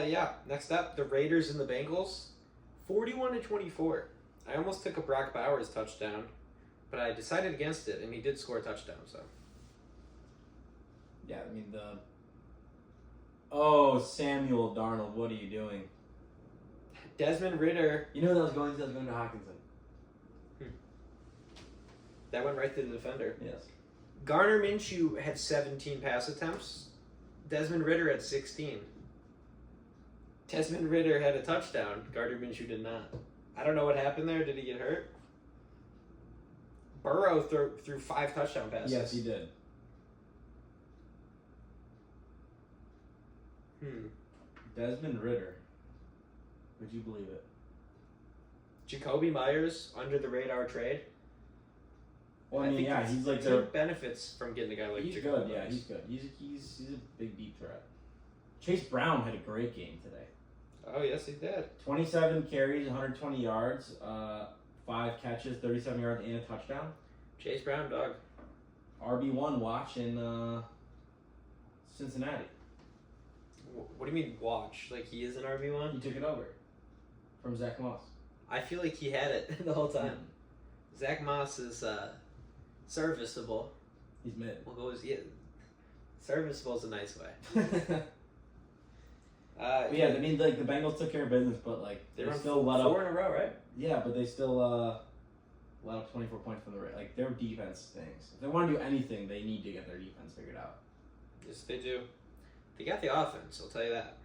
divas. Yeah. Next up, the Raiders and the Bengals, 41-24. I almost took a Brock Bowers touchdown, but I decided against it, and he did score a touchdown. So. Yeah, I mean the. Oh, Samuel Darnold, what are you doing? Desmond Ridder. You know who that was going to? That was going to Hawkinson. That went right to the defender. Yes. Garner Minshew had 17 pass attempts. Desmond Ridder had 16. Desmond Ridder had a touchdown. Gardner Minshew did not. I don't know what happened there. Did he get hurt? Burrow threw 5 touchdown passes. Yes, he did. Desmond Ridder. Would you believe it? Jacoby Myers, under the radar trade. Well, I mean, think yeah, the he's like team benefits from getting a guy like he's Jacoby good. Yeah, Myers. he's good. He's a big deep threat. Chase Brown had a great game today. Oh, yes, he did. 27 carries, 120 yards, 5 catches, 37 yards, and a touchdown. Chase Brown, dog. RB1 watch in Cincinnati. What do you mean watch? Like he is an RB1? He took it over from Zach Moss. I feel like he had it the whole time. Zach Moss is serviceable. He's mid. We'll go with serviceable is a nice way. Yeah, I mean, like the Bengals took care of business, but like They they run still let 4 up. in a row, right? Yeah, but they still let up 24 points from the Raiders. Like their defense stinks. If they want to do anything, they need to get their defense figured out. Yes, they do. They got the offense, I'll tell you that.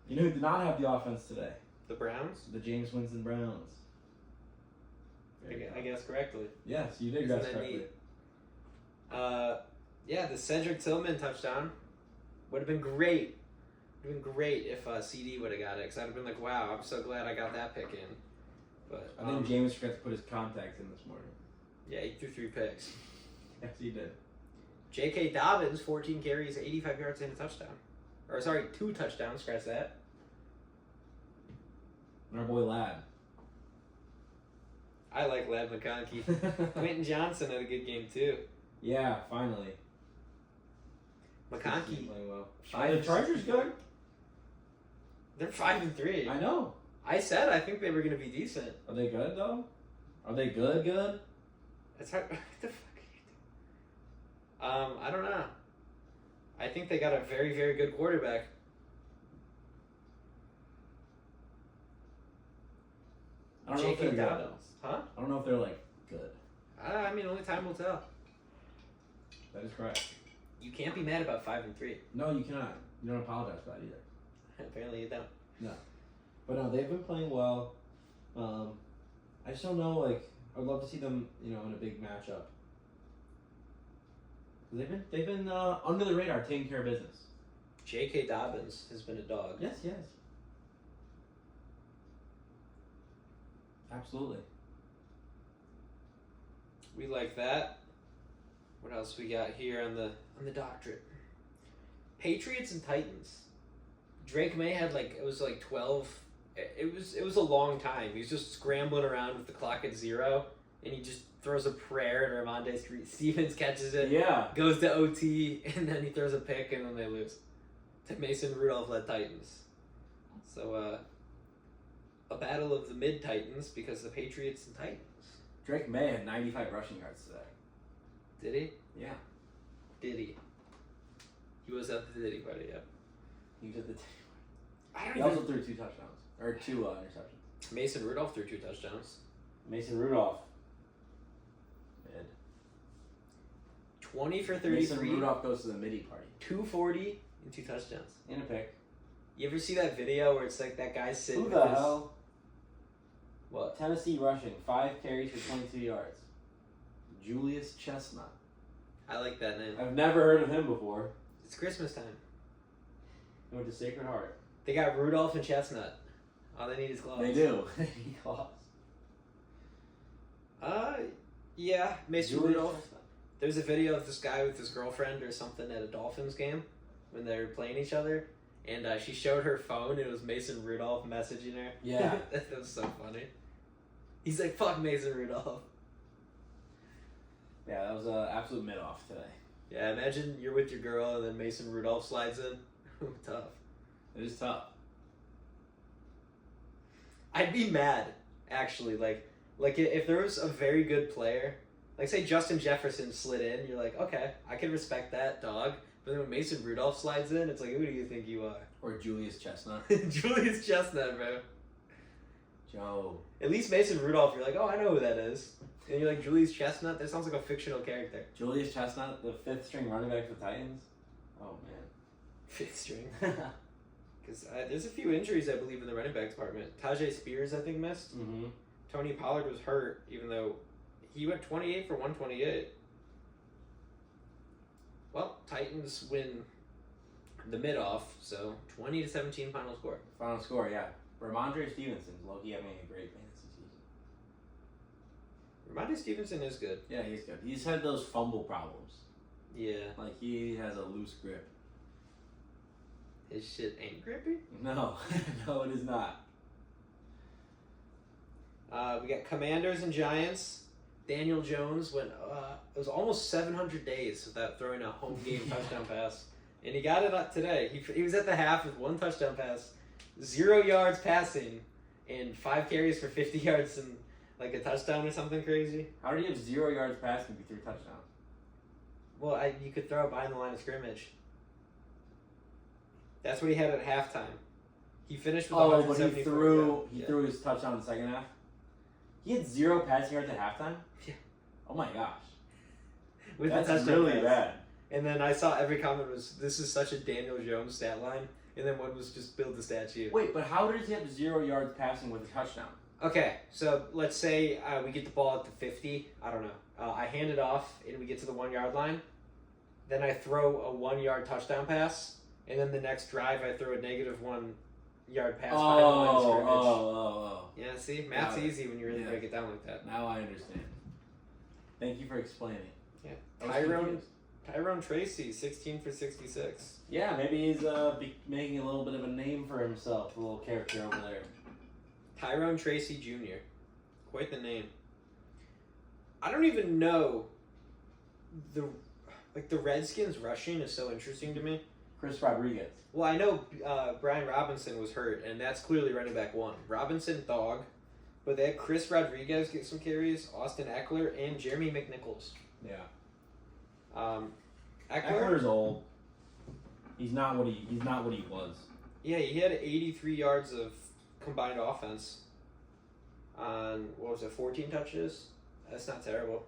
You know who did not have the offense today? The Browns? The James Winston Browns. I guess correctly. Yes, you did Isn't guess that correctly. neat? Yeah, the Cedric Tillman touchdown would have been great. Would have been great if CD would have got it, because I'd have been like, wow, I'm so glad I got that pick in. But I think James forgot to put his contacts in this morning. yeah, he threw 3 picks. Yes, he did. J.K. Dobbins, 14 carries, 85 yards, and a touchdown. Or, sorry, 2 touchdowns, scratch that. And our boy Lad. I like Lad McConkey. Quentin Johnson had a good game, too. Yeah, finally. McConkey, He's playing well. Five- Are the Chargers good? they're 5-3. I know. I said I think they were going to be decent. Are they good though? Are they good? Good? It's hard. What the fuck are you doing? I don't know. think they got a very, very good quarterback. I don't know if they're good, though. Huh? I don't know if they're like good. I mean, only time will tell. That is correct. You can't be mad about 5-3. No, you cannot. You don't apologize for that either. Apparently you don't. No. But no, they've been playing well. I just don't know, like, I'd love to see them, in a big matchup. They've been under the radar, taking care of business. J.K. Dobbins has been a dog. Yes. Absolutely. We like that. What else we got here on the doctorate? Patriots and Titans. Drake May had it was 12. It was a long time. He was just scrambling around with the clock at 0, and he just throws a prayer, and Ramondre Stevens catches it. Yeah. Goes to OT, and then he throws a pick, and then they lose to Mason Rudolph-led Titans. So a battle of the mid Titans because the Patriots and Titans. Drake May had 95 rushing yards today. Did he? Yeah. Did he? He was at the Diddy party, yeah. He was at the I don't He know. also threw 2 touchdowns. Or 2 interceptions. Mason Rudolph threw 2 touchdowns. Mason Rudolph. Mid. 20 for 33. Mason Rudolph goes to the midi party. 240 and 2 touchdowns. In a pick. You ever see that video where it's like that guy sitting Who with the his... hell? What? Tennessee rushing. 5 carries for 22 yards. Julius Chestnut. I like that name. I've never heard of him before. It's Christmas time. He went to Sacred Heart. They got Rudolph and Chestnut. All they need is gloves. They do. Gloves. Yeah. Mason Julius Rudolph. Chestnut. There's a video of this guy with his girlfriend or something at a Dolphins game when they were playing each other. And she showed her phone, and it was Mason Rudolph messaging her. Yeah. That was so funny. He's like, fuck Mason Rudolph. Yeah, that was an absolute mid-off today. Yeah, imagine you're with your girl, and then Mason Rudolph slides in. Tough. It is tough. I'd be mad, actually. Like if there was a very good player, like say Justin Jefferson slid in, you're like, okay, I can respect that, dog. But then when Mason Rudolph slides in, it's like, who do you think you are? Or Julius Chestnut. Julius Chestnut, bro. Joe. At least Mason Rudolph, you're like, oh, I know who that is. And you're like, Julius Chestnut? That sounds like a fictional character. Julius Chestnut, the 5th string running back for the Titans? Oh, man. 5th string. Because there's a few injuries, I believe, in the running back department. Tajay Spears, I think, missed. Mm-hmm. Tony Pollard was hurt, even though he went 28 for 128. Well, Titans win the mid-off, so 20-17 final score. Final score, yeah. Ramondre Stevenson's low-key having a great fantasy season. Ramondre Stevenson is good. Yeah, he's good. He's had those fumble problems. Yeah. Like, he has a loose grip. His shit ain't grippy? No. No, it is not. We got Commanders and Giants. Daniel Jones went, it was almost 700 days without throwing a home game touchdown pass. And he got it up today. He was at the half with 1 touchdown pass, 0 yards passing, and 5 carries for 50 yards and like a touchdown or something crazy. How did he have 0 yards passing and 3 touchdowns? Well, you could throw it behind the line of scrimmage. That's what he had at halftime. He finished with 174. But he threw his touchdown in the second half? He had 0 passing yards at halftime? Yeah. Oh my gosh. With That's the touchdown really pass. bad. And then I saw every comment was, this is such a Daniel Jones stat line. And then one was just build the statue. Wait, but how does he have 0 yards passing with a touchdown? Okay, so let's say we get the ball at the 50. I don't know. I hand it off and we get to the 1 yard line. Then I throw a 1 yard touchdown pass. And then the next drive I throw a -1 yard pass behind the line of scrimmage. Yeah, see? Math's easy when you really break it down like that. Now I understand. Thank you for explaining. Yeah. Tyrone Tracy, 16 for 66. Yeah, maybe he's making a little bit of a name for himself, a little character over there. Tyrone Tracy Jr. Quite the name. I don't even know the Redskins rushing is so interesting to me. Chris Rodriguez. Well, I know Brian Robinson was hurt, and that's clearly running back 1. Robinson, dog. But they had Chris Rodriguez get some carries, Austin Eckler, and Jeremy McNichols. Yeah. Eckler? Eckler's old. He's not what he was. Yeah, he had 83 yards of combined offense on, 14 touches? That's not terrible.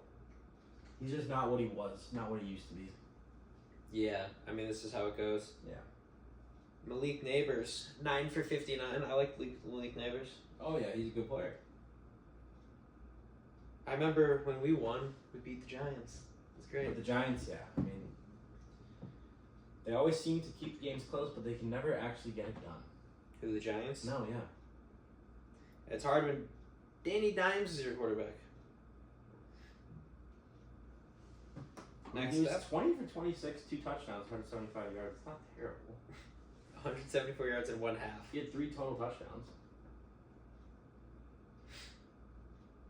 He's just not what he was, not what he used to be. Yeah, I mean, this is how it goes. Yeah. Malik Neighbors, 9 for 59. I like Malik Neighbors. Oh, yeah, he's a good player. I remember when we won, we beat the Giants. It's great. But the Giants, yeah, I mean, they always seem to keep games close, but they can never actually get it done. Who, the Giants? No, yeah. It's hard when Danny Dimes is your quarterback. Next He was up, 20 for 26, 2 touchdowns, 175 yards. It's not terrible. 174 yards in one half. He had 3 total touchdowns.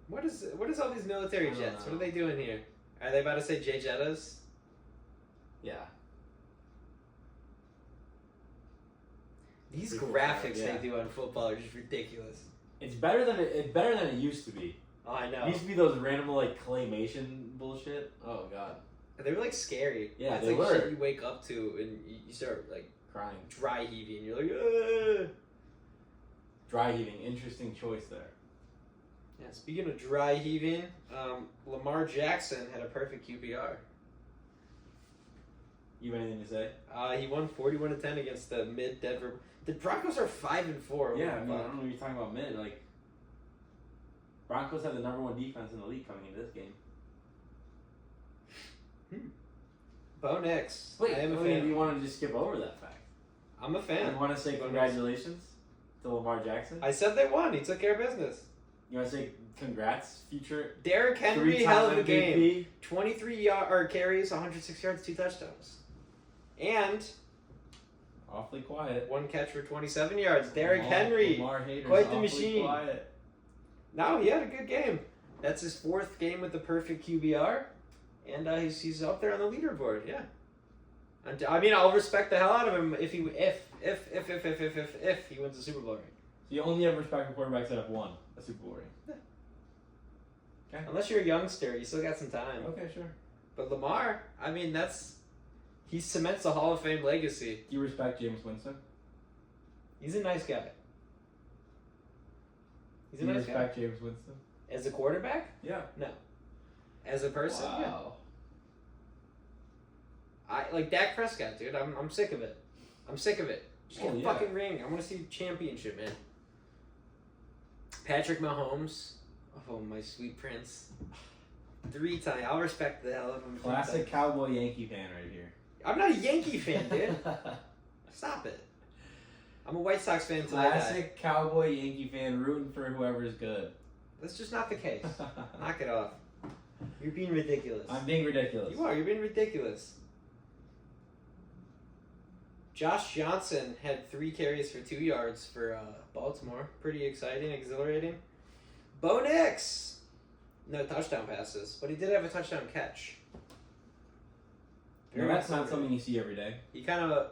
What is all these military I don't jets? know. What are they doing here? Are they about to say J Jettas? Yeah. These Pretty cool, graphics yeah. they do on football are just ridiculous. It's better than it used to be. Oh, I know. It used to be those random like claymation bullshit. Oh god. They were like scary. Yeah, it's they like were. shit you wake up to and you start like Crying. dry heaving. You're like, ugh. Dry heaving. Interesting choice there. Yeah. Speaking of dry heaving, Lamar Jackson had a perfect QBR. You have anything to say? He won 41-10 against the mid Denver. The Broncos are 5-4. Yeah, I mean, I don't know what you're talking about mid. Like, Broncos have the #1 defense in the league coming into this game. Bo Nix. Wait, I am a I mean, fan. you want to just skip over that fact? I'm a fan. You want to say Bo congratulations to Lamar Jackson? I said they won. He took care of business. You want to say congrats, future Derrick Henry, three-time hell of a MVP? game. 23 carries, 106 yards, 2 touchdowns. And Awfully quiet. 1 catch for 27 yards. Derrick Henry. Lamar haters, quite the awfully machine. Quiet. No, he had a good game. That's his 4th game with the perfect QBR. And he's up there on the leaderboard, yeah. And I mean, I'll respect the hell out of him if he wins the Super Bowl ring. So you only ever respect quarterbacks that have won a Super Bowl ring. Okay. Unless you're a youngster, you still got some time. Okay, sure. But Lamar, I mean, he cements a Hall of Fame legacy. Do you respect James Winston? He's a nice guy. He's a Do you nice guy. respect James Winston? As a quarterback? Yeah. No. As a person? Yeah. Wow. I like Dak Prescott, dude. I'm sick of it. I'm sick of it. Just get a yeah. fucking ring. I want to see championship, man. Patrick Mahomes. Oh, my sweet prince. 3 times. I'll respect the hell of him. 3 Classic times. cowboy Yankee fan right here. I'm not a Yankee fan, dude. Stop it. I'm a White Sox fan till I die. Classic cowboy Yankee fan rooting for whoever's good. That's just not the case. Knock it off. You're being ridiculous. I'm being ridiculous. You are. You're being ridiculous. Josh Johnson had 3 carries for 2 yards for Baltimore. Pretty exciting, exhilarating. Bo Nix, no touchdown passes, but he did have a touchdown catch. No, that's not something you see every day. He kind of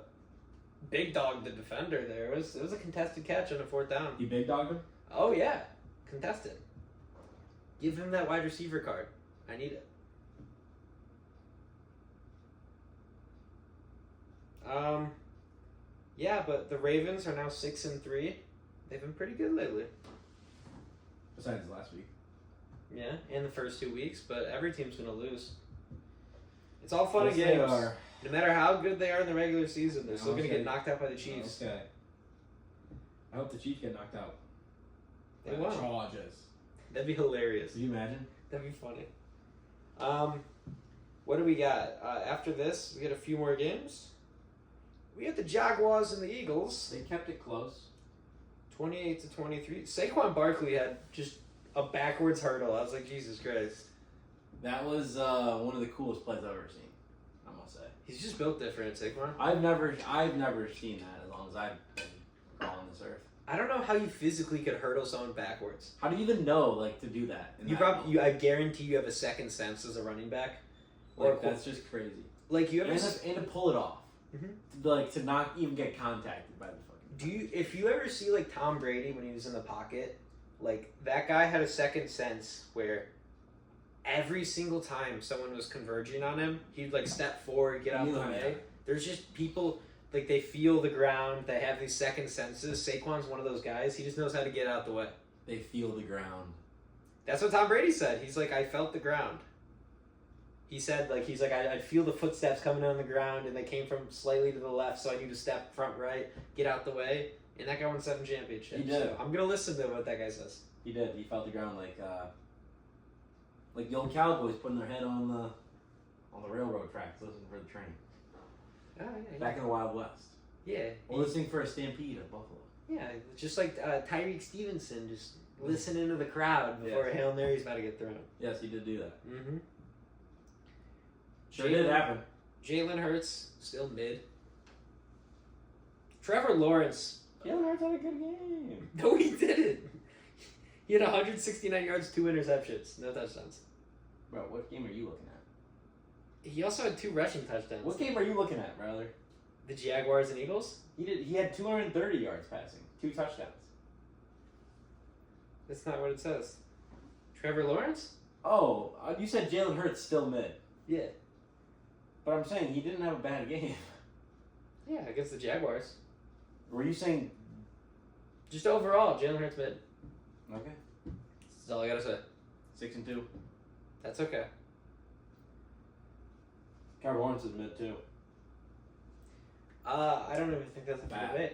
big dogged the defender there. It was a contested catch on a 4th down. You big dogged him? Oh yeah, contested. Give him that wide receiver card. I need it. Yeah, but the Ravens are now 6-3. They've been pretty good lately. Besides last week. Yeah, in the first 2 weeks, but every team's gonna lose. It's all fun and Yes, they games. are. No matter how good they are in the regular season, they're still gonna Okay. get knocked out by the Chiefs. Okay. I hope the Chiefs get knocked out. They by the won't. Chargers. That'd be hilarious. Can you imagine? That'd be funny. What do we got? After this, we got a few more games. We have the Jaguars and the Eagles. They kept it close. 28-23. Saquon Barkley had just a backwards hurdle. I was like, Jesus Christ. That was one of the coolest plays I've ever seen, I must say. He's just built different, Saquon. I've never seen that as long as I've been crawling this earth. I don't know how you physically could hurdle someone backwards. How do you even know like to do that? I guarantee you have a second sense as a running back. Like, that's just crazy. Like you have And to pull it off. Mhm. Like to not even get contacted by the fucking. if you ever see like Tom Brady when he was in the pocket, like that guy had a second sense where every single time someone was converging on him, he'd like step forward, get out of the way. There's just people like they feel the ground. They have these second senses. Saquon's one of those guys. He just knows how to get out the way. They feel the ground. That's what Tom Brady said. He's like, I felt the ground. He said, like, I feel the footsteps coming on the ground, and they came from slightly to the left, so I need to step front right, get out the way. And that guy won 7 championships. He did. So I'm gonna listen to what that guy says. He did. He felt the ground like the old Cowboys putting their head on the railroad tracks, listening for the train. Oh, yeah, Back in the Wild West. yeah. Or listening for a stampede at Buffalo. Yeah, just like Tyreek Stevenson, just listening to the crowd before a Hail Mary's about to get thrown. Yes, he did do that. Mm-hmm. Sure did happen. Jalen Hurts, still mid. Trevor Lawrence. Jalen Hurts had a good game. No, he didn't. He had 169 yards, 2 interceptions, no touchdowns. Bro, what game are you looking at? He also had 2 rushing touchdowns. What game are you looking at, brother? The Jaguars and Eagles? He had 230 yards passing, 2 touchdowns. That's not what it says. Trevor Lawrence? Oh, you said Jalen Hurts still mid. Yeah. But I'm saying he didn't have a bad game. Yeah, against the Jaguars. Were you saying... Just overall, Jalen Hurts mid. Okay. That's all I gotta say. 6-2. That's okay. Trevor Lawrence is mid too. I don't even think that's a Bad. debate.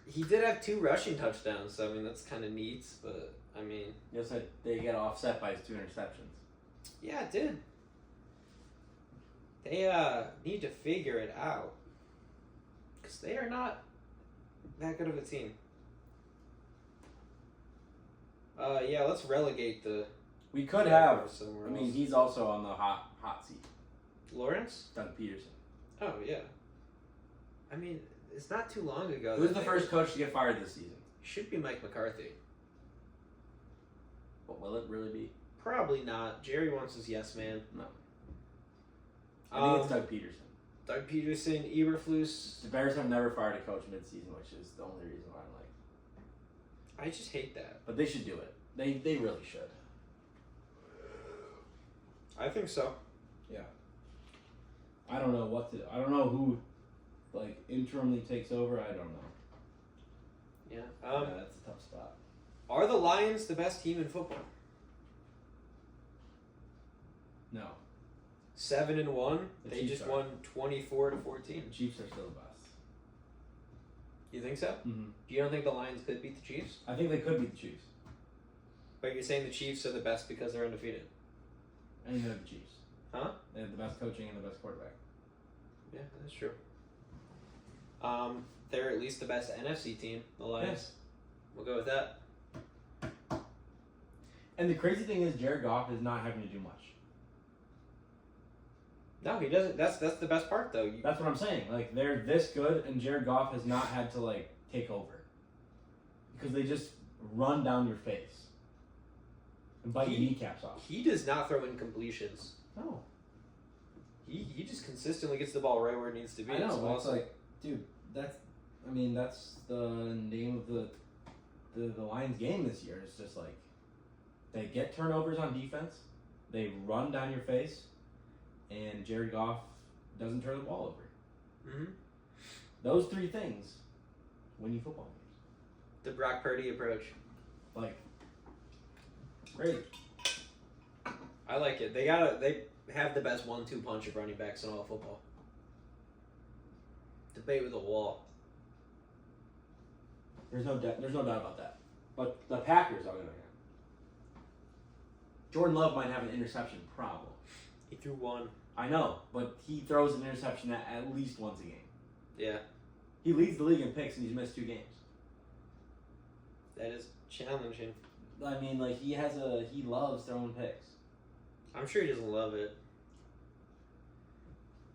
He did have 2 rushing touchdowns, so I mean that's kind of neat. But I mean, You said they got offset by his 2 interceptions. yeah, it did. They need to figure it out because they are not that good of a team. Yeah, let's relegate the. We could have. Somewhere I mean, else. he's also on the hot seat. Lawrence. Doug Peterson. Oh yeah. I mean, it's not too long ago. Who's that the they first coach to get fired this season? Should be Mike McCarthy. But will it really be? Probably not. Jerry wants his yes man. No. I think it's Doug Peterson. Doug Peterson, Eberflus. The Bears have never fired a coach mid-season, which is the only reason why I'm like. I just hate that. But they should do it. They really should. I think so. Yeah. I don't know I don't know who, like, interimly takes over. I don't know. Yeah. Yeah, that's a tough spot. Are the Lions the best team in football? No. 7-1. The They Chiefs just are. won 24-14. The Chiefs are still the best. You think so? Mm-hmm. You don't think the Lions could beat the Chiefs? I think they could beat the Chiefs. But you're saying the Chiefs are the best because they're undefeated? I think they're the Chiefs. Huh? They have the best coaching and the best quarterback. Yeah, that's true. They're at least the best NFC team, the Lions. Yes. We'll go with that. And the crazy thing is, Jared Goff is not having to do much. No, he doesn't. That's the best part, though. That's what I'm saying. Like, they're this good, and Jared Goff has not had to, like, take over. Because they just run down your face and bite your kneecaps off. He does not throw incompletions. No. He just consistently gets the ball right where it needs to be. I know, It's but it's awesome. like, dude, that's the name of the Lions game this year. It's just like, they get turnovers on defense, they run down your face, and Jared Goff doesn't turn the ball over. Mm-hmm. Those 3 things win you football games. The Brock Purdy approach. Like, great. I like it. They have the best 1-2 punch of running backs in all of football. Debate with a wall. There's no doubt about that. But the Packers are going to. Jordan Love might have an interception problem. He threw 1. I know, but he throws an interception at least once a game. Yeah, He leads the league in picks, and he's missed 2 games. that is challenging. I mean, like, he loves throwing picks. I'm sure he doesn't love it.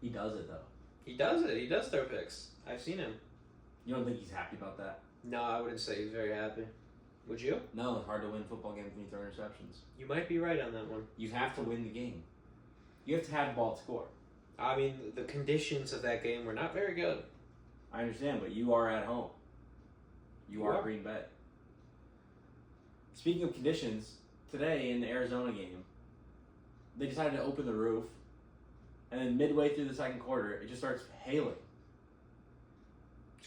He does it, though. He does it. He does throw picks. I've seen him. You don't think he's happy about that? No, I wouldn't say he's very happy. Would you? No, it's hard to win football games when you throw interceptions. You might be right on that one. You have to win the game. You have to have the ball to score. I mean, the conditions of that game were not very good. I understand, but you are at home. You are Green Bay. Speaking of conditions, today in the Arizona game, they decided to open the roof, and then midway through the second quarter, it just starts hailing.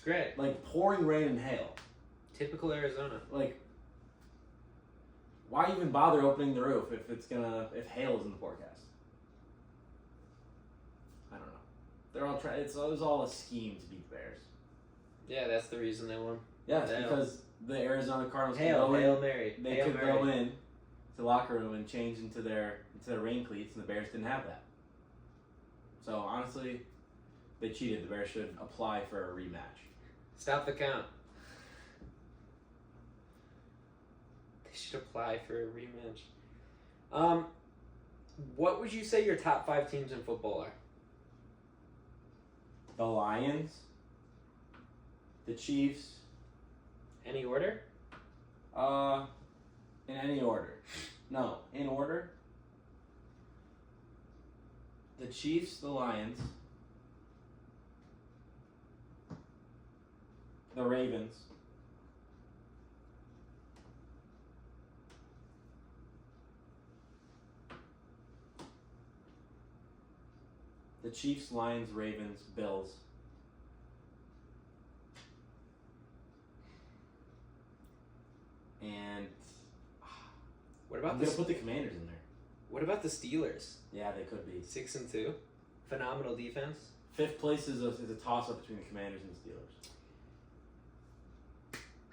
great. Like pouring rain and hail. Typical Arizona. Like, why even bother opening the roof if hail is in the forecast? I don't know. They're all trying. It was all a scheme to beat the Bears. Yeah, that's the reason they won. Yeah, it's because the Arizona Cardinals Hail Mary. They could go in to the locker room and change into their rain cleats, and the Bears didn't have that. So honestly, they cheated. The Bears should apply for a rematch. Stop the count. They should apply for a rematch. What would you say your top 5 teams in football are? The Lions, the Chiefs. Any order? In any order. No, in order. The Chiefs, the Lions, the Ravens, the Chiefs, Lions, Ravens, Bills. And What about I'm gonna put the Commanders in there. What about the Steelers? Yeah, they could be. 6-2. Phenomenal defense. 5th place is a toss-up between the Commanders and the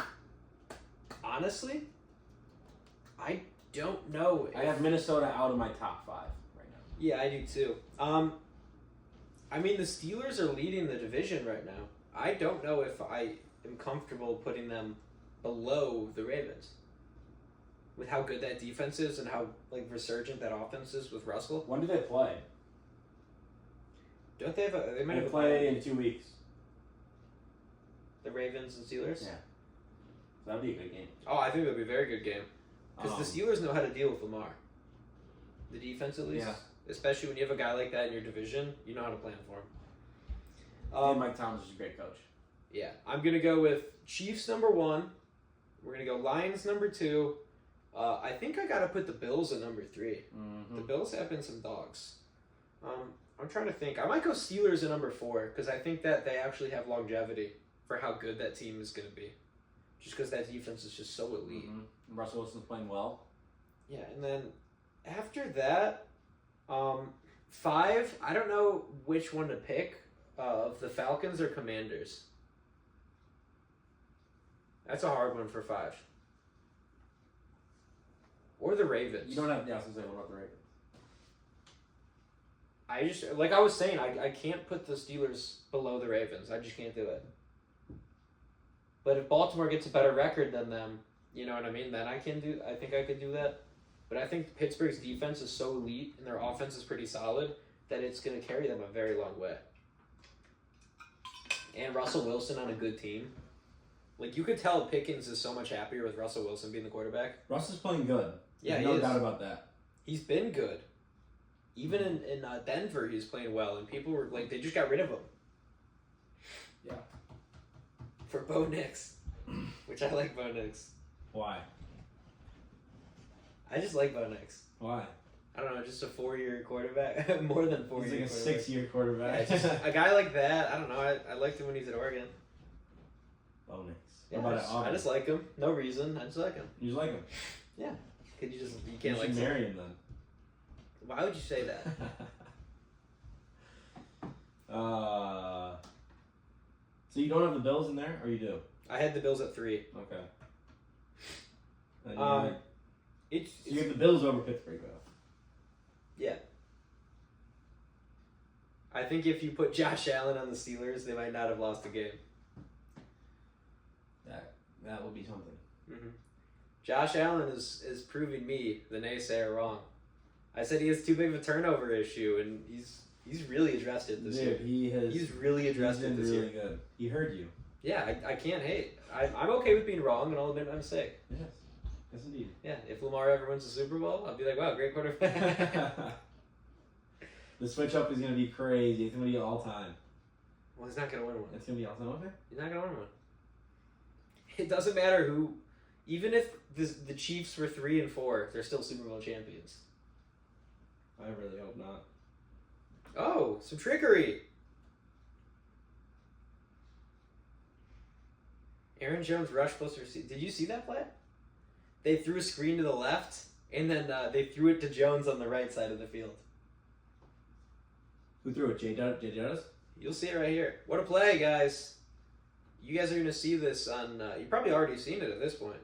Steelers. Honestly, I don't know. I have Minnesota out of my top 5 right now. Yeah, I do too. I mean, the Steelers are leading the division right now. I don't know if I am comfortable putting them below the Ravens. With how good that defense is and how resurgent that offense is with Russell. When do they play? Don't they have a... They might have play in 2 weeks. The Ravens and Steelers? Yeah. So that'd be a good game. Oh, I think that'd be a very good game. Because the Steelers know how to deal with Lamar. The defense, at least. Yeah. Especially when you have a guy like that in your division, you know how to plan for him. And Mike Tomlin's is a great coach. Yeah. I'm going to go with Chiefs number 1. We're going to go Lions number 2. I think I got to put the Bills at number 3. Mm-hmm. The Bills have been some dogs. I'm trying to think. I might go Steelers at number 4 because I think that they actually have longevity for how good that team is going to be. Just because that defense is just so elite. Mm-hmm. Russell Wilson's playing well. Yeah, and then after that, 5, I don't know which one to pick of the Falcons or Commanders. That's a hard one for 5. Or the Ravens. You don't have... Yeah, I was going to say, what about the Ravens? I just... Like I was saying, I can't put the Steelers below the Ravens. I just can't do it. But if Baltimore gets a better record than them, you know what I mean, then I think I could do that. But I think Pittsburgh's defense is so elite and their offense is pretty solid that it's going to carry them a very long way. And Russell Wilson on a good team. Like, you could tell Pickens is so much happier with Russell Wilson being the quarterback. Russell's playing good. Yeah, There's no doubt about that. He's been good. Even in Denver, he's playing well, and people were like, they just got rid of him. Yeah. For Bo Nix, which I like Bo Nix. Why? I just like Bo Nix. Why? I don't know, just a 4-year quarterback. More than 4 years. He's like a 6-year quarterback. Yeah, just a guy like that, I don't know, I liked him when he's at Oregon. Bo Nix. Yeah, What about I just like him. No reason, I just like him. You just like him? Yeah. You can't you like should marry him then. Why would you say that? So you don't have the Bills in there, or you do? I had the Bills at 3. Okay. So you have the Bills over Pittsburgh, though. Yeah. I think if you put Josh Allen on the Steelers, they might not have lost a game. That would be something. Mm-hmm. Josh Allen is proving me, the naysayer, wrong. I said he has too big of a turnover issue, and he's really addressed it this year. He's really addressed it this year. Good. He heard you. Yeah, I can't hate. I'm okay with being wrong, and I'll admit my mistake. Yes. Yes, indeed. Yeah, if Lamar ever wins the Super Bowl, I'll be like, wow, great quarterback. The switch up is going to be crazy. It's going to be all time. Well, he's not going to win one. It's going to be all time, okay? He's not going to win one. It doesn't matter who. Even if the Chiefs were 3-4, they're still Super Bowl champions. I really hope not. Oh, some trickery. Aaron Jones rushed plus receive. Did you see that play? They threw a screen to the left, and then they threw it to Jones on the right side of the field. Who threw it? J. Jones? You'll see it right here. What a play, guys. You guys are going to see this on... you probably already seen it at this point.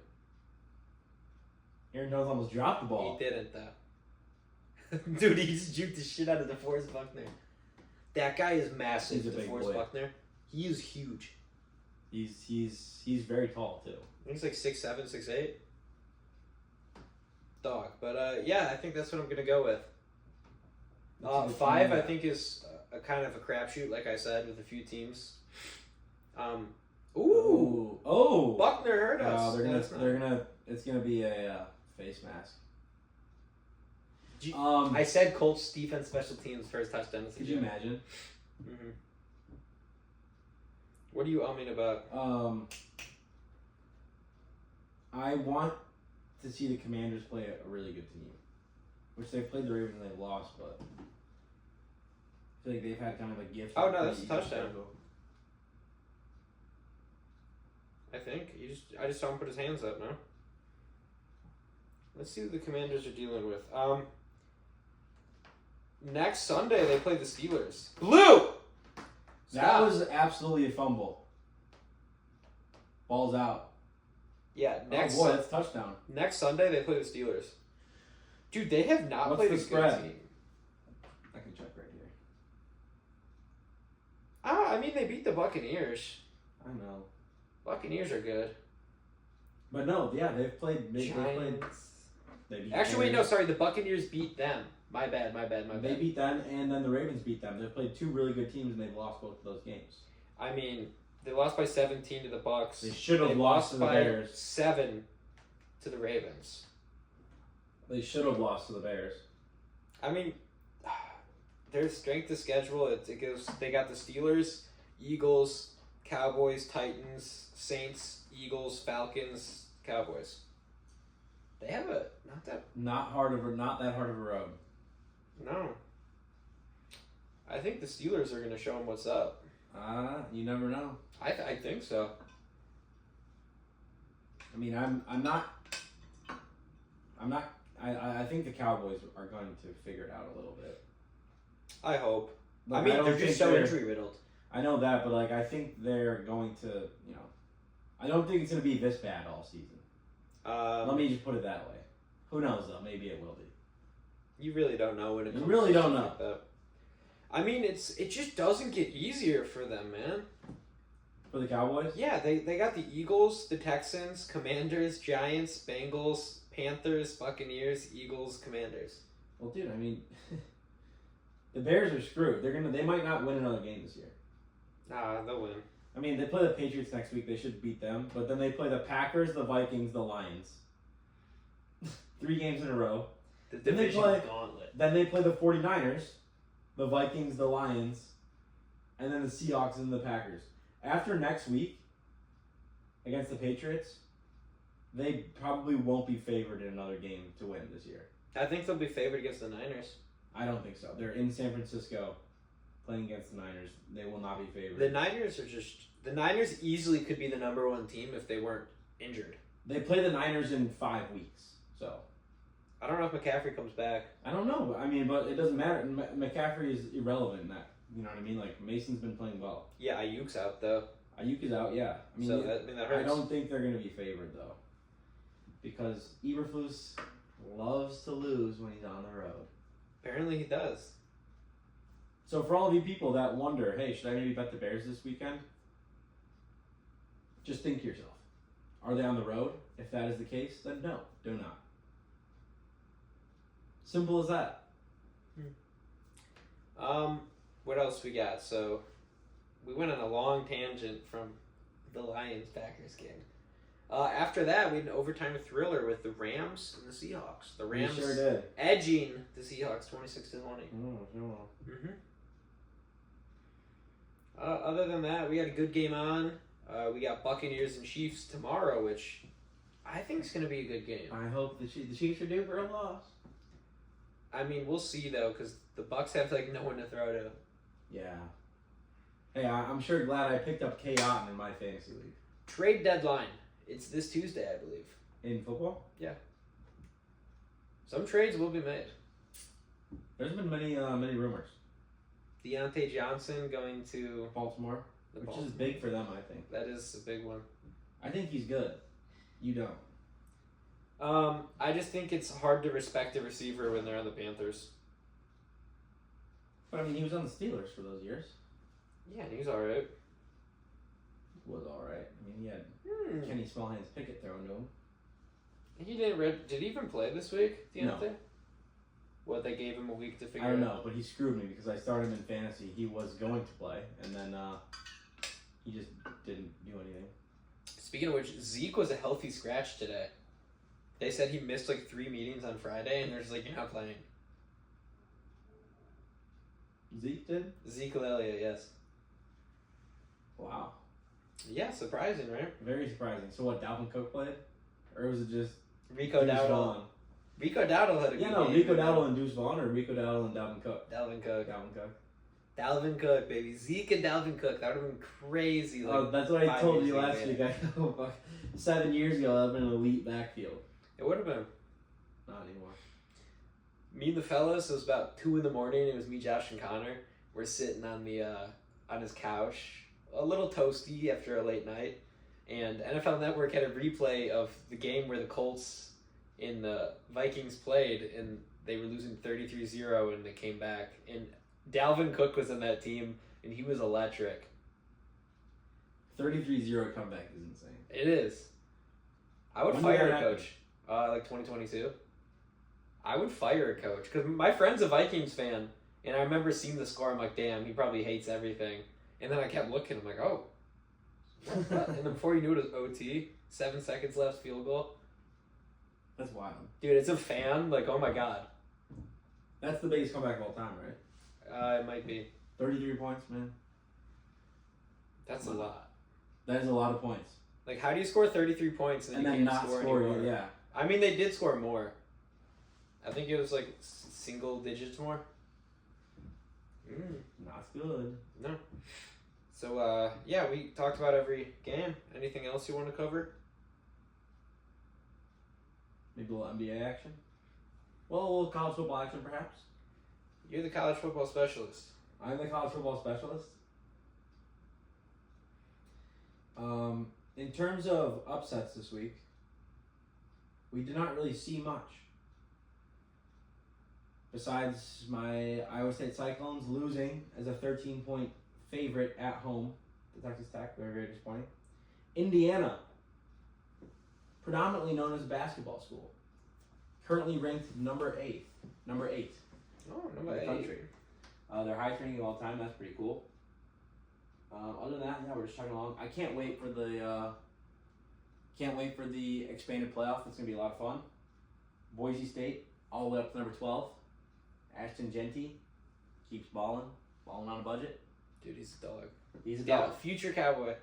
Aaron Jones almost dropped the ball. He didn't, though. Dude, he just juked the shit out of DeForest Buckner. That guy is massive, He's a big DeForest boy. Buckner. He is huge. He's very tall, too. I think he's like 6'7", 6'8". Dog. But, yeah, I think that's what I'm going to go with. 5, I think, is a kind of a crapshoot, like I said, with a few teams. Oh! Buckner hurt us. It's gonna be a face mask. I said Colts defense special teams first touchdown. Could you imagine? Mm-hmm. What are you umming about? I want to see the Commanders play a really good team, which they've played the Ravens and they've lost, but I feel like they've had kind of a gift. Oh no, that's a touchdown. I think I just saw him put his hands up. No. Let's see what the Commanders are dealing with. Next Sunday they play the Steelers. Blue. That was absolutely a fumble. Ball's out. Yeah, that's a touchdown. Next Sunday they play the Steelers. Dude, they have not played a good team. I can check right here. I mean, they beat the Buccaneers. I know. Buccaneers are good. But no, yeah, they've played. They played. Actually, wait, no, sorry. The Buccaneers beat them. My bad. They beat them, and then the Ravens beat them. They've played 2 really good teams, and they've lost both of those games. I mean, they lost by 17 to the Bucs. They should have lost to the Bears. 7 to the Ravens. They should have lost to the Bears. I mean, their strength of schedule, it goes. They got the Steelers, Eagles, Cowboys, Titans, Saints, Eagles, Falcons, Cowboys. They have not that hard of a road. No. I think the Steelers are going to show them what's up. You never know. I think so. I mean, I think the Cowboys are going to figure it out a little bit. I hope. Look, I mean, they're just so injury riddled. I know that, but I think they're going to, I don't think it's going to be this bad all season. Let me just put it that way. Who knows though? Maybe it will be. You really don't know when it comes. You really don't know. Like that. I mean, it just doesn't get easier for them, man. For the Cowboys? Yeah, they got the Eagles, the Texans, Commanders, Giants, Bengals, Panthers, Buccaneers, Eagles, Commanders. Well, dude, I mean, the Bears are screwed. They might not win another game this year. Nah, they'll win. I mean, they play the Patriots next week. They should beat them. But then they play the Packers, the Vikings, the Lions. 3 games in a row. The division gauntlet. Then they play the 49ers, the Vikings, the Lions, and then the Seahawks and the Packers. After next week, against the Patriots, they probably won't be favored in another game to win this year. I think they'll be favored against the Niners. I don't think so. They're in San Francisco playing against the Niners. They will not be favored. The Niners easily could be the number 1 team if they weren't injured. They play the Niners in 5 weeks, so. I don't know if McCaffrey comes back. I don't know. I mean, but it doesn't matter. McCaffrey is irrelevant in that. You know what I mean? Like, Mason's been playing well. Yeah, Ayuk's out, though. Ayuk is out, yeah. I mean, that hurts. I don't think they're going to be favored, though. Because Eberflus loves to lose when he's on the road. Apparently he does. So for all of you people that wonder, hey, should I maybe bet the Bears this weekend? Just think to yourself. Are they on the road? If that is the case, then no, do not. Simple as that. What else we got? So, we went on a long tangent from the Lions-Packers game. After that, we had an overtime thriller with the Rams and the Seahawks. The Rams sure did. Edging the Seahawks 26-20. Other than that, we had a good game on. We got Buccaneers and Chiefs tomorrow, which I think is going to be a good game. I hope the Chiefs are due for a loss. I mean, we'll see, though, because the Bucs have, no one to throw to. Yeah. Hey, I'm sure glad I picked up K. Otten in my fantasy league. Trade deadline. It's this Tuesday, I believe. In football? Some trades will be made. There's been many rumors. Deontay Johnson going to Baltimore, the which Baltimore. is big for them, I think. That is a big one. I think he's good. You don't. I just think it's hard to respect a receiver when they're on the Panthers. But I mean, he was on the Steelers for those years. Yeah, and he's alright. Was all right. I mean, he had Kenny Smallhands Pickett thrown to him. He didn't. Did he even play this week, Deontay? No. What, they gave him a week to figure I don't it know, out? but he screwed me because I started him in fantasy. He was going to play, and then he just didn't do anything. Speaking of which, Zeke was a healthy scratch today. They said he missed like 3 meetings on Friday, and they're just like, you're not playing. Zeke did? Zeke Elliott, yes. Wow. Yeah, surprising, right? Very surprising. So what, Dalvin Cook played? Or was it just Rico Deuce Dowdle. Vaughn? Rico Dowdle had a good game. Rico Dowdle and Deuce Vaughn, or Rico Dowdle and Dalvin Cook? Dalvin Cook. Dalvin Cook. Dalvin Cook, baby. Zeke and Dalvin Cook. That would have been crazy. Like, That's what I 5 told years you ago, last yeah. week. I know, 7 years ago, that would have been an elite backfield. It would have been. Not anymore. Me and the fellas, it was about 2 in the morning. It was me, Josh, and Connor. We're sitting on the on his couch, a little toasty after a late night. And NFL Network had a replay of the game where the Colts and the Vikings played, and they were losing 33-0, and they came back. And Dalvin Cook was in that team, and he was electric. 33-0 comeback is insane. It is. I would When fire did a that happen? coach. Like 2022. I would fire a coach because my friend's a Vikings fan, and I remember seeing the score. I'm like, damn, he probably hates everything. And then I kept looking. I'm like, oh. And then before you knew it, it was OT. 7 seconds left, field goal. That's wild. Dude, it's a fan. Like, oh my god. That's the biggest comeback of all time, right? It might be. 33 points, man. That's a lot. That is a lot of points. Like, how do you score 33 points and, And you then can't not score score, anymore? yeah. I mean, they did score more. I think it was like single digits more. Not good. No. So, yeah, we talked about every game. Anything else you want to cover? Maybe a little NBA action. Well, a little college football action, perhaps. You're the college football specialist. I'm the college football specialist. In terms of upsets this week, we did not really see much. Besides my Iowa State Cyclones losing as a 13-point favorite at home to Texas Tech, very, very disappointing. Indiana, predominantly known as a basketball school, currently ranked number 8. Oh, in number the 8. country. Their highest ranking of all time. That's pretty cool. Other than that, yeah, we're just chugging along. I can't wait for the expanded playoff. It's gonna be a lot of fun. Boise State all the way up to number 12. Ashton Genty keeps balling on a budget. Dude, he's a dog. He's a Yeah, dog. future Cowboy.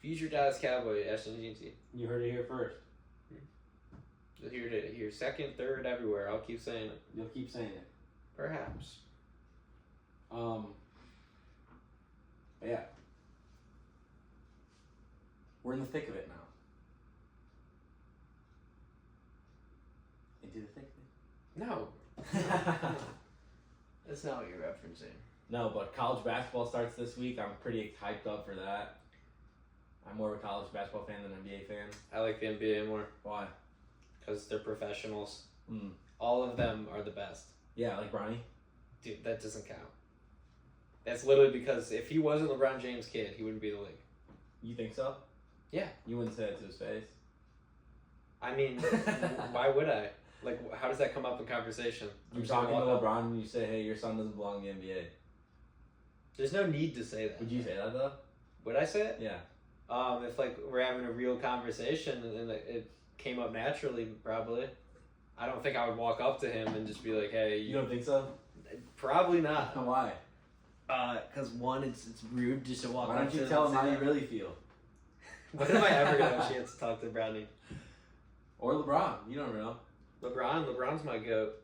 Future Dallas Cowboy, Ashton Jeanty. You heard it here first. You'll hear it here second, third, everywhere. I'll keep saying it. You'll keep saying it. Perhaps. But yeah, we're in the thick of it now. Into the thick No. of it. That's not what you're referencing. No, but college basketball starts this week. I'm pretty hyped up for that. I'm more of a college basketball fan than an NBA fan. I like the NBA more Why? because they're professionals. Mm. All of them are the best. Yeah, like Bronny. Dude, that doesn't count. That's literally because if he wasn't LeBron James' kid, he wouldn't be in the league. You think so? Yeah. You wouldn't say it to his face. I mean, why would I? Like, how does that come up in conversation? I'm You're just gonna talking to walk up. LeBron and you say, hey, your son doesn't belong in the NBA. There's no need to say that. Would you say that, though? Would I say it? Yeah. If like we're having a real conversation and it came up naturally, probably. I don't think I would walk up to him and just be like, "Hey." You don't think so? Probably not. Why? Because one, it's rude just to walk Why up don't to you him tell and him say how you that. really feel? When am I ever gonna have a chance to talk to Brownie? Or LeBron. You don't know. LeBron's my goat.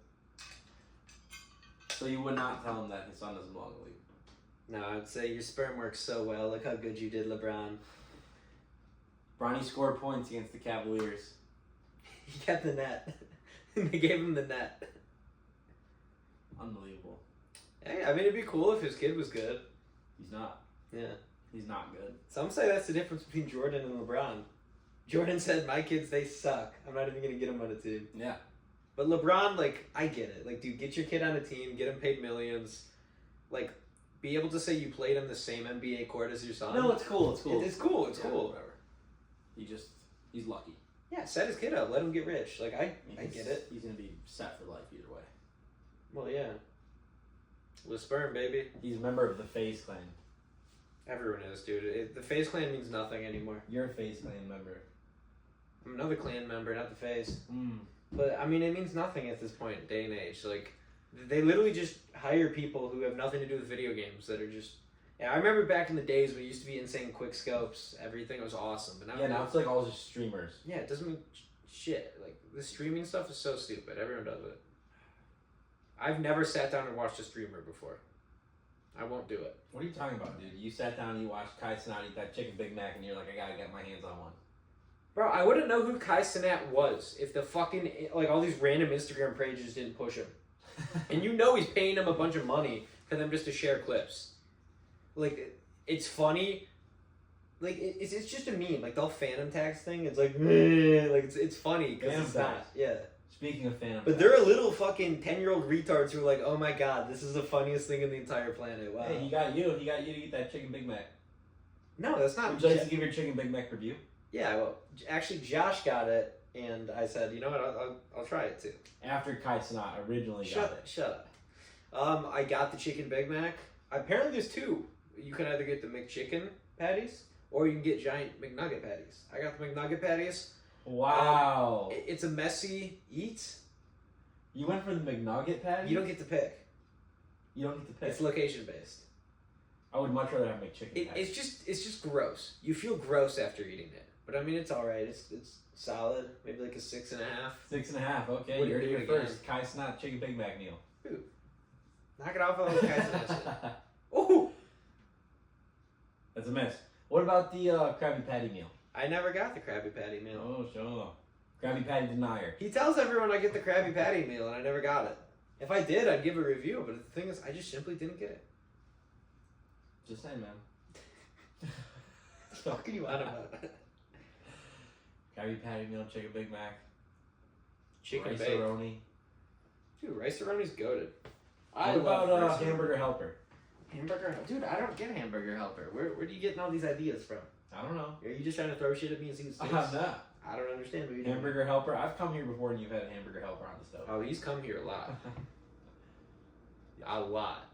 So you would not tell him that his son doesn't belong in the league? No, I'd say your sperm works so well. Look how good you did, LeBron. Bronny scored points against the Cavaliers. He kept the net. They gave him the net. Unbelievable. Hey, I mean, it'd be cool if his kid was good. He's not. Yeah. He's not good. Some say that's the difference between Jordan and LeBron. Jordan said, my kids, they suck. I'm not even going to get them on a team. Yeah. But LeBron, like, I get it. Like, dude, get your kid on a team, get him paid millions. Like, be able to say you played on the same NBA court as your son. No, it's cool. It's cool. It's cool. It's cool. Whatever. He's lucky. Yeah, set his kid up. Let him get rich. Like, I get it. He's going to be set for life either way. Well, yeah. With sperm, baby. He's a member of the FaZe clan. Everyone is, dude. The FaZe clan means nothing anymore. You're a FaZe clan member. I'm another clan member, not the FaZe. Mm. But, I mean, it means nothing at this point, day and age. Like, they literally just hire people who have nothing to do with video games that are just... Yeah, I remember back in the days when it used to be insane quick scopes. Everything was awesome. But now it's like all just streamers. Yeah, it doesn't mean shit. Like, the streaming stuff is so stupid. Everyone does it. I've never sat down and watched a streamer before. I won't do it. What are you talking about, dude? You sat down and you watched Kai Cenat eat that chicken Big Mac and you're like, I gotta get my hands on one. Bro, I wouldn't know who Kai Cenat was if the fucking, like, all these random Instagram pages didn't push him. And you know he's paying them a bunch of money for them just to share clips. Like, it's funny. Like, it's just a meme. Like, the whole Phantom Tags thing, it's like, meh. Like, it's funny because it's not. Yeah. Speaking of Phantom But there are little fucking 10-year-old retards who are like, oh my god, this is the funniest thing in the entire planet. Wow. Hey, he got you to eat that chicken Big Mac. No, that's not. Would you like to give your chicken Big Mac review? Yeah, well, actually, Josh got it, and I said, you know what, I'll try it too. After Kai Cenat originally got it. Shut up. I got the chicken Big Mac. Apparently, there's two. You can either get the McChicken patties, or you can get giant McNugget patties. I got the McNugget patties. Wow. It's a messy eat. You went for the McNugget patty? You don't get to pick. You don't get to pick. It's location based. I would much rather have McChicken patty. It's just gross. You feel gross after eating it. But I mean, it's all right. It's solid. Maybe like a 6.5. 6.5. Okay, What do you heard you it here do again? first. Kai Cenat chicken Big Mac meal. Dude, knock it off all those guys. Oh, That's a miss. What about the Krabby Patty meal? I never got the Krabby Patty meal. Oh, sure. Krabby Patty denier. He tells everyone I get the Krabby Patty meal, and I never got it. If I did, I'd give a review. But the thing is, I just simply didn't get it. Just saying, man. What the fuck are you on about? Krabby Patty meal, chicken Big Mac. Chicken bake. Rice-A-Roni. Dude, Rice-A-Roni's goated. What about Hamburger Helper? Hamburger? Dude, I don't get Hamburger Helper. Where do you getting all these ideas from? I don't know. Are you just trying to throw shit at me and see what sticks? I'm not. I don't understand what you're doing. Hamburger Helper. I've come here before and you've had Hamburger Helper on the stove. Oh, he's come here a lot. A lot.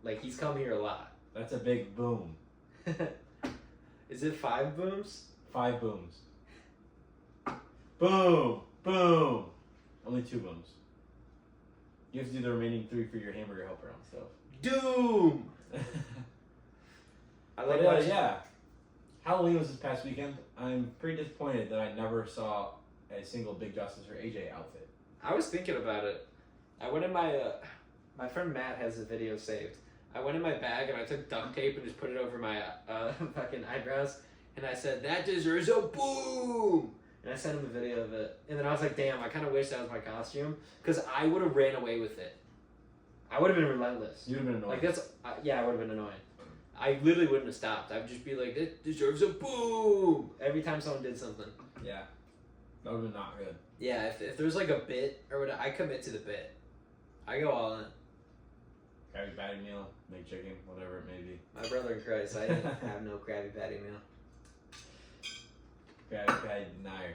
Like, he's come here a lot. That's a big boom. Is it 5 booms? 5 booms. Boom! Boom! Only 2 booms. You have to do the remaining 3 for your Hamburger Helper on the stove. Doom! I like watching. Yeah. Halloween was this past weekend. I'm pretty disappointed that I never saw a single Big Justice or AJ outfit. I was thinking about it. I went in my friend Matt has a video saved. I went in my bag and I took duct tape and just put it over my fucking eyebrows. And I said, that deserves a boom! And I sent him a video of it. And then I was like, damn, I kind of wish that was my costume. Because I would have ran away with it. I would have been relentless. You'd have been annoying. Like, that's, yeah, I would have been annoying. I literally wouldn't have stopped. I'd just be like, that deserves a boom! Every time someone did something. Yeah. That would have been not good. Yeah, if there's like a bit or whatever, I commit to the bit. I go all in. Krabby Patty meal, McChicken, whatever it may be. My brother in Christ, I have no Krabby Patty meal. Krabby Patty denier.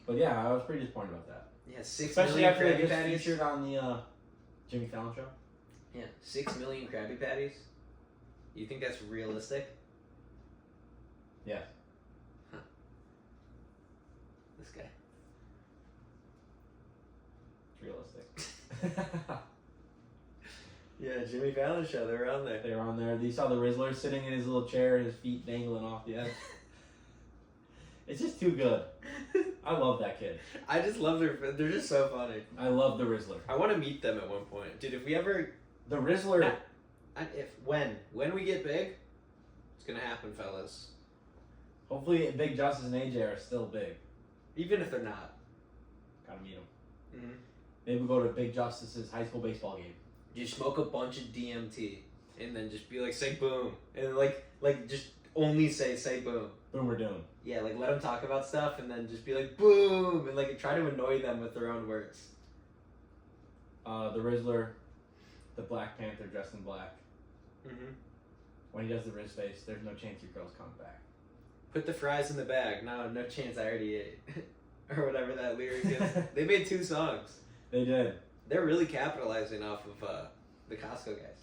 But yeah, I was pretty disappointed about that. Yeah, 6 Especially million after they Krabby just Patties. featured on the Jimmy Fallon show. Yeah, 6 million Krabby Patties. You think that's realistic? Yes. Huh. This guy. It's realistic. Yeah, Jimmy Fallon show. They were on there. They were on there. You saw the Rizzler sitting in his little chair, his feet dangling off the edge. It's just too good. I love that kid. I just love they're just so funny. I love the Rizzler. I want to meet them at one point. Dude, if we ever... The Rizzler When we get big, it's gonna happen, fellas. Hopefully, Big Justice and AJ are still big. Even if they're not. Gotta meet them. Mm-hmm. Maybe we'll go to Big Justice's high school baseball game. You smoke a bunch of DMT and then just be like, say boom, and like just only say boom. Boom, we're doing. Yeah, like let them talk about stuff and then just be like boom and like try to annoy them with their own words. The Rizzler, the Black Panther dressed in black. Mm-hmm. When he does the Riz face, there's no chance your girl's coming back. Put the fries in the bag. No chance. I already ate, or whatever that lyric is. They made 2 songs. They did. They're really capitalizing off of the Costco guys.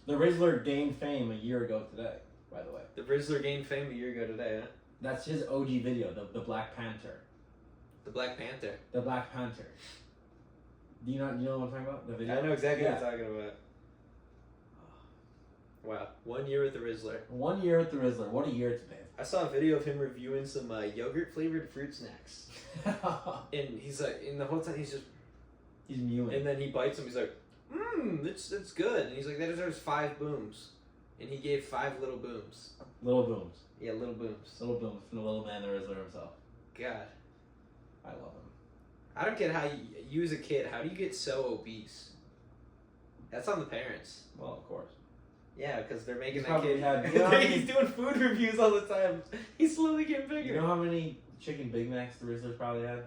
The Rizzler gained fame a year ago today, by the way. The Rizzler gained fame a year ago today, huh? That's his OG video, the Black Panther. The Black Panther. The Black Panther. Do you know what I'm talking about? The video? I know exactly what you're talking about. Wow, 1 year with the Rizzler. 1 year with the Rizzler. What a year it's been. I saw a video of him reviewing some yogurt flavored fruit snacks, and he's like, in the whole time he's mewing. and then he bites them. He's like, it's good, and he's like, that deserves 5 booms, and he gave 5 little booms. Little booms. Yeah, little booms. Little booms from the little man, the Rizzler himself. God, I love him. I don't get how you as a kid, how do you get so obese? That's on the parents. Well, of course. Yeah, because they're making He's that kid. probably He's doing food reviews all the time. He's slowly getting bigger. You know how many chicken Big Macs the Rizzlers probably had?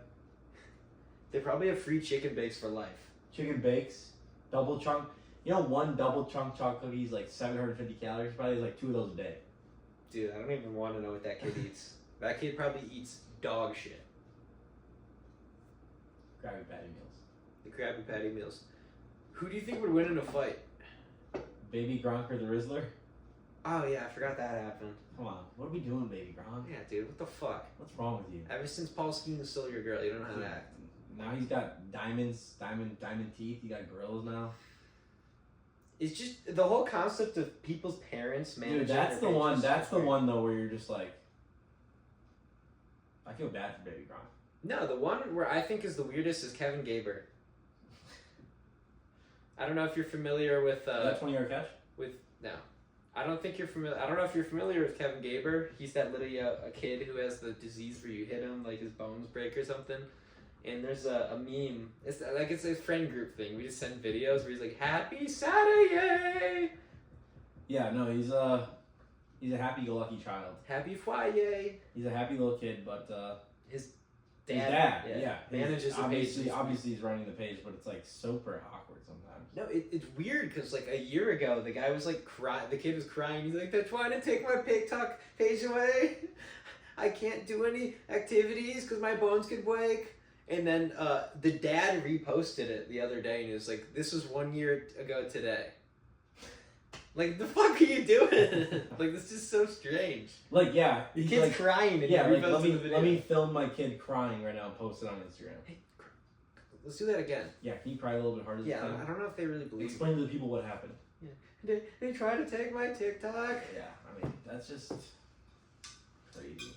They probably have free chicken bakes for life. Chicken bakes, double chunk. You know, one double chunk chocolate cookie is like 750 calories. Probably like 2 of those a day. Dude, I don't even want to know what that kid eats. That kid probably eats dog shit. Krabby Patty meals. The Krabby Patty meals. Who do you think would win in a fight? Baby Gronk or the Rizzler? Oh yeah, I forgot that happened. Come on, what are we doing, Baby Gronk? Yeah, dude, what the fuck? What's wrong with you? Ever since Paul Skeens stole your girl, you don't know how to act. Now he's got diamond teeth. He got grills now. It's just the whole concept of people's parents managing. Dude, that's the their one. pages That's is the weird. one though where you're just like, I feel bad for Baby Gronk. No, the one where I think is the weirdest is Kevin Gaber. I don't know if you're familiar with. Is that 20-yard catch? No, I don't think you're familiar. I don't know if you're familiar with Kevin Gaber. He's that little a kid who has the disease where you hit him like his bones break or something. And there's a meme. It's like it's a friend group thing. We just send videos where he's like, "Happy Saturday." Yeah, no, he's a happy-go-lucky child. Happy Foyer. He's a happy little kid, but His his dad. dad, yeah, manages the page. Obviously, he's running the page, but it's like super awkward sometimes. No, it's weird because like a year ago, the guy was like crying. The kid was crying. He's like, "They're trying to take my TikTok page away. I can't do any activities because my bones could break." And then the dad reposted it the other day, and he was like, "This was 1 year ago today." Like, the fuck are you doing? Like, this is so strange. Like, yeah, The kid's like, crying, and yeah, he like, reposted the video. let me film my kid crying right now and post it on Instagram. Hey, let's do that again. Yeah, can you cry a little bit harder this Yeah, time? I don't know if they really believe. Explain to the people what happened. They try to take my TikTok. Yeah, I mean, that's just crazy.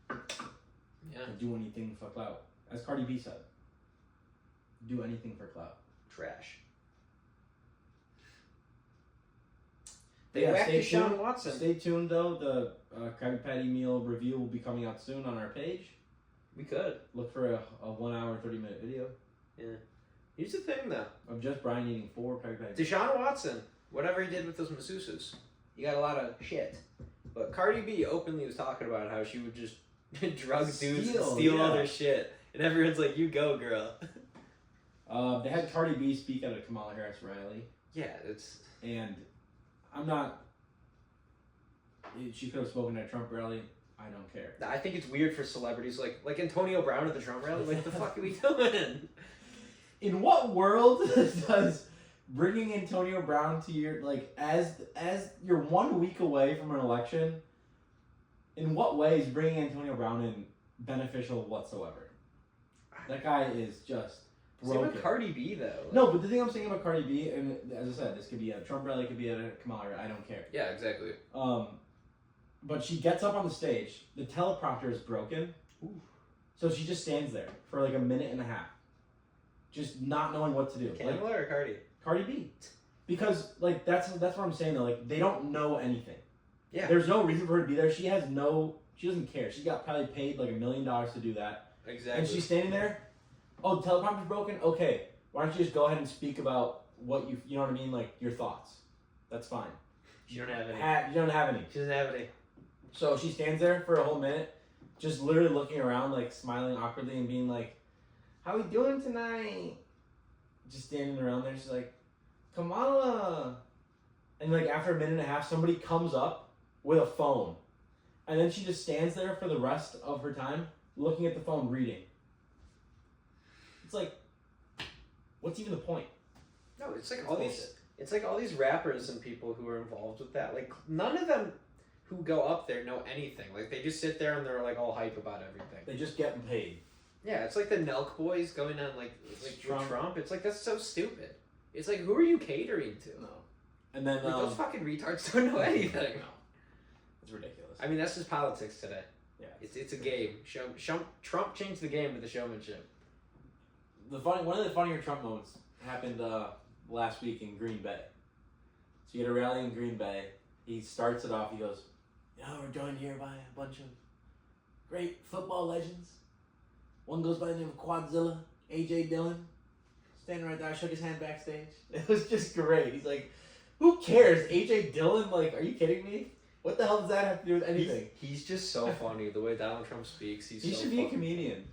Yeah. Do anything for clout. As Cardi B said, do anything for clout. Trash. But They yeah, whacked stay Deshaun tuned. Watson. Stay tuned, though. The Krabby Patty meal review will be coming out soon on our page. We could. Look for a 1 hour, 30-minute video Yeah. Here's the thing, though. of just Brian eating 4 Krabby Patties. Deshaun Watson, whatever he did with those masseuses, he got a lot of shit. But Cardi B openly was talking about how she would just drug dudes and steal all yeah. their shit. And everyone's like, you go, girl. They had Cardi B speak at a Kamala Harris rally, Yeah, it's... and I'm not. She could have spoken at a Trump rally. I don't care. I think it's weird for celebrities like Antonio Brown at the Trump rally. Like, what the fuck are we doing? In what world does bringing Antonio Brown to your as you're 1 week away from an election? In what way is bringing Antonio Brown in beneficial whatsoever? That guy is just Same broken. with Cardi B, though. Like, No, but the thing I'm saying about Cardi B, and as I said, this could be a Trump rally, it could be at a Kamala rally. I don't care. Yeah, exactly. But she gets up on the stage. The teleprompter is broken. Ooh. So she just stands there for like a minute and a half. Just not knowing what to do. Kamala or Cardi? Cardi B. Because like that's what I'm saying though. Like they don't know anything. Yeah. There's no reason for her to be there. She doesn't care. She got probably paid like $1 million to do that. Exactly. And she's standing there. Oh, the teleprompter's broken. Okay, why don't you just go ahead and speak about what you know what I mean, like your thoughts. That's fine. You don't have any. You don't have any. She doesn't have any. So she stands there for a whole minute, just literally looking around, like smiling awkwardly and being like, "How we doing tonight?" Just standing around there. She's like, "Kamala," and like after a minute and a half, somebody comes up with a phone, and then she just stands there for the rest of her time, looking at the phone, reading. It's like, what's even the point? No, it's like all these. It's like all these rappers and people who are involved with that. Like none of them who go up there know anything. Like they just sit there and they're like all hype about everything. They just get paid. Yeah, it's like the Nelk boys going on like Trump. Trump. It's like that's so stupid. It's like who are you catering to? No. And then Like, those fucking retards don't know anything. No. It's ridiculous. I mean that's just politics today. Yeah. It's a game. Trump changed the game with the showmanship. One of the funnier Trump moments happened last week in Green Bay. So you had a rally in Green Bay. He starts it off. He goes, we're joined here by a bunch of great football legends. One goes by the name of Quadzilla, A.J. Dillon. Standing right there. I shook his hand backstage. It was just great. He's like, who cares? A.J. Dillon? Like, are you kidding me? What the hell does that have to do with anything? He's just so funny. The way Donald Trump speaks, he should be a comedian.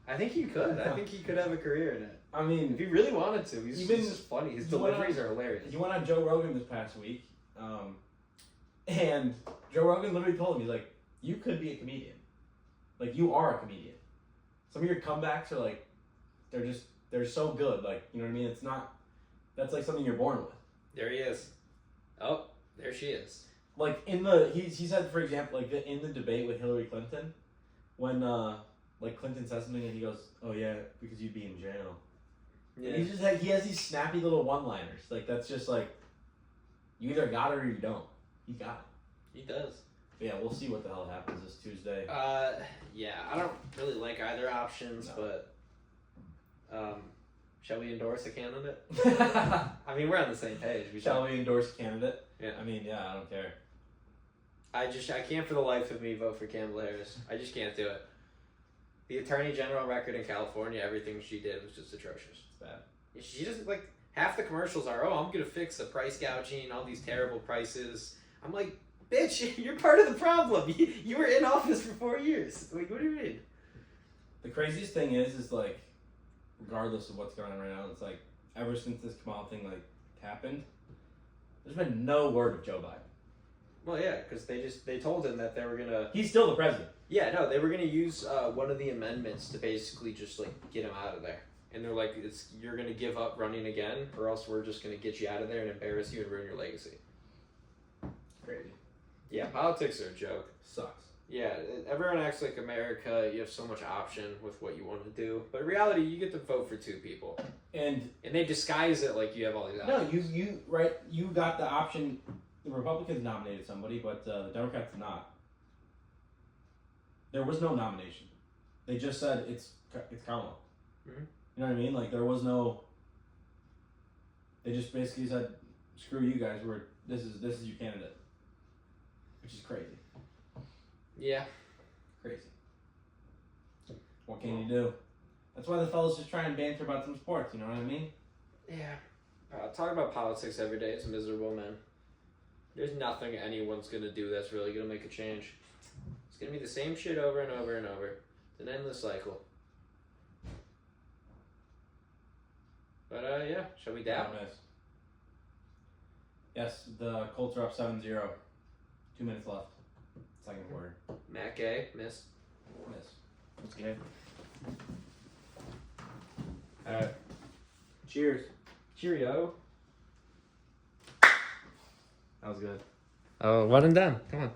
I think he could. I think he could have a career in it. I mean, if he really wanted to, he's just funny. His deliveries are hilarious. He went on Joe Rogan this past week, and Joe Rogan literally told him, he's like, you could be a comedian. Like, you are a comedian. Some of your comebacks are like, they're so good. Like, you know what I mean? It's not, that's like something you're born with. There he is. Oh, there she is. Like, he said, for example, like, in the debate with Hillary Clinton, when, like, Clinton says something and he goes, oh yeah, because you'd be in jail. Yeah. And he's just like, he has these snappy little one-liners. Like, that's just like, you either got it or you don't. He got it. He does. But yeah, we'll see what the hell happens this Tuesday. Yeah, I don't really like either options, but, shall we endorse a candidate? I mean, we're on the same page. Shall we endorse a candidate? Yeah. I mean, yeah, I don't care. I can't for the life of me vote for Kamala Harris. I just can't do it. The Attorney General record in California, everything she did was just atrocious. It's bad. She doesn't, like, half the commercials are, I'm going to fix the price gouging, all these terrible prices. I'm like, bitch, you're part of the problem. You were in office for 4 years. Like, what do you mean? The craziest thing is like, regardless of what's going on right now, it's like, ever since this Kamala thing, like, happened, there's been no word of Joe Biden. Well, yeah, because they told him that they were going to... He's still the president. Yeah, no, they were going to use one of the amendments to basically just, like, get him out of there. And they're like, you're going to give up running again, or else we're just going to get you out of there and embarrass you and ruin your legacy. Crazy. Yeah, politics are a joke. Sucks. Yeah, everyone acts like America, you have so much option with what you want to do. But in reality, you get to vote for 2 people. And they disguise it like you have all these options. No, you got the option. The Republicans nominated somebody, but the Democrats did not. There was no nomination. They just said it's Kamala. Mm-hmm. You know what I mean? Like, there was no... They just basically said, screw you guys, this is your candidate. Which is crazy. Yeah. Crazy. What can you do? That's why the fellas just try and banter about some sports, you know what I mean? Yeah. Talking about politics every day is miserable, man. There's nothing anyone's going to do that's really going to make a change. It's going to be the same shit over and over and over. It's an endless cycle. But, yeah, shall we dab? Yes, the Colts are up 7-0. 2 minutes left. Second quarter. Matt Gay, miss. That's good. Alright. Cheers. Cheerio. That was good. Oh, one and done. Come on.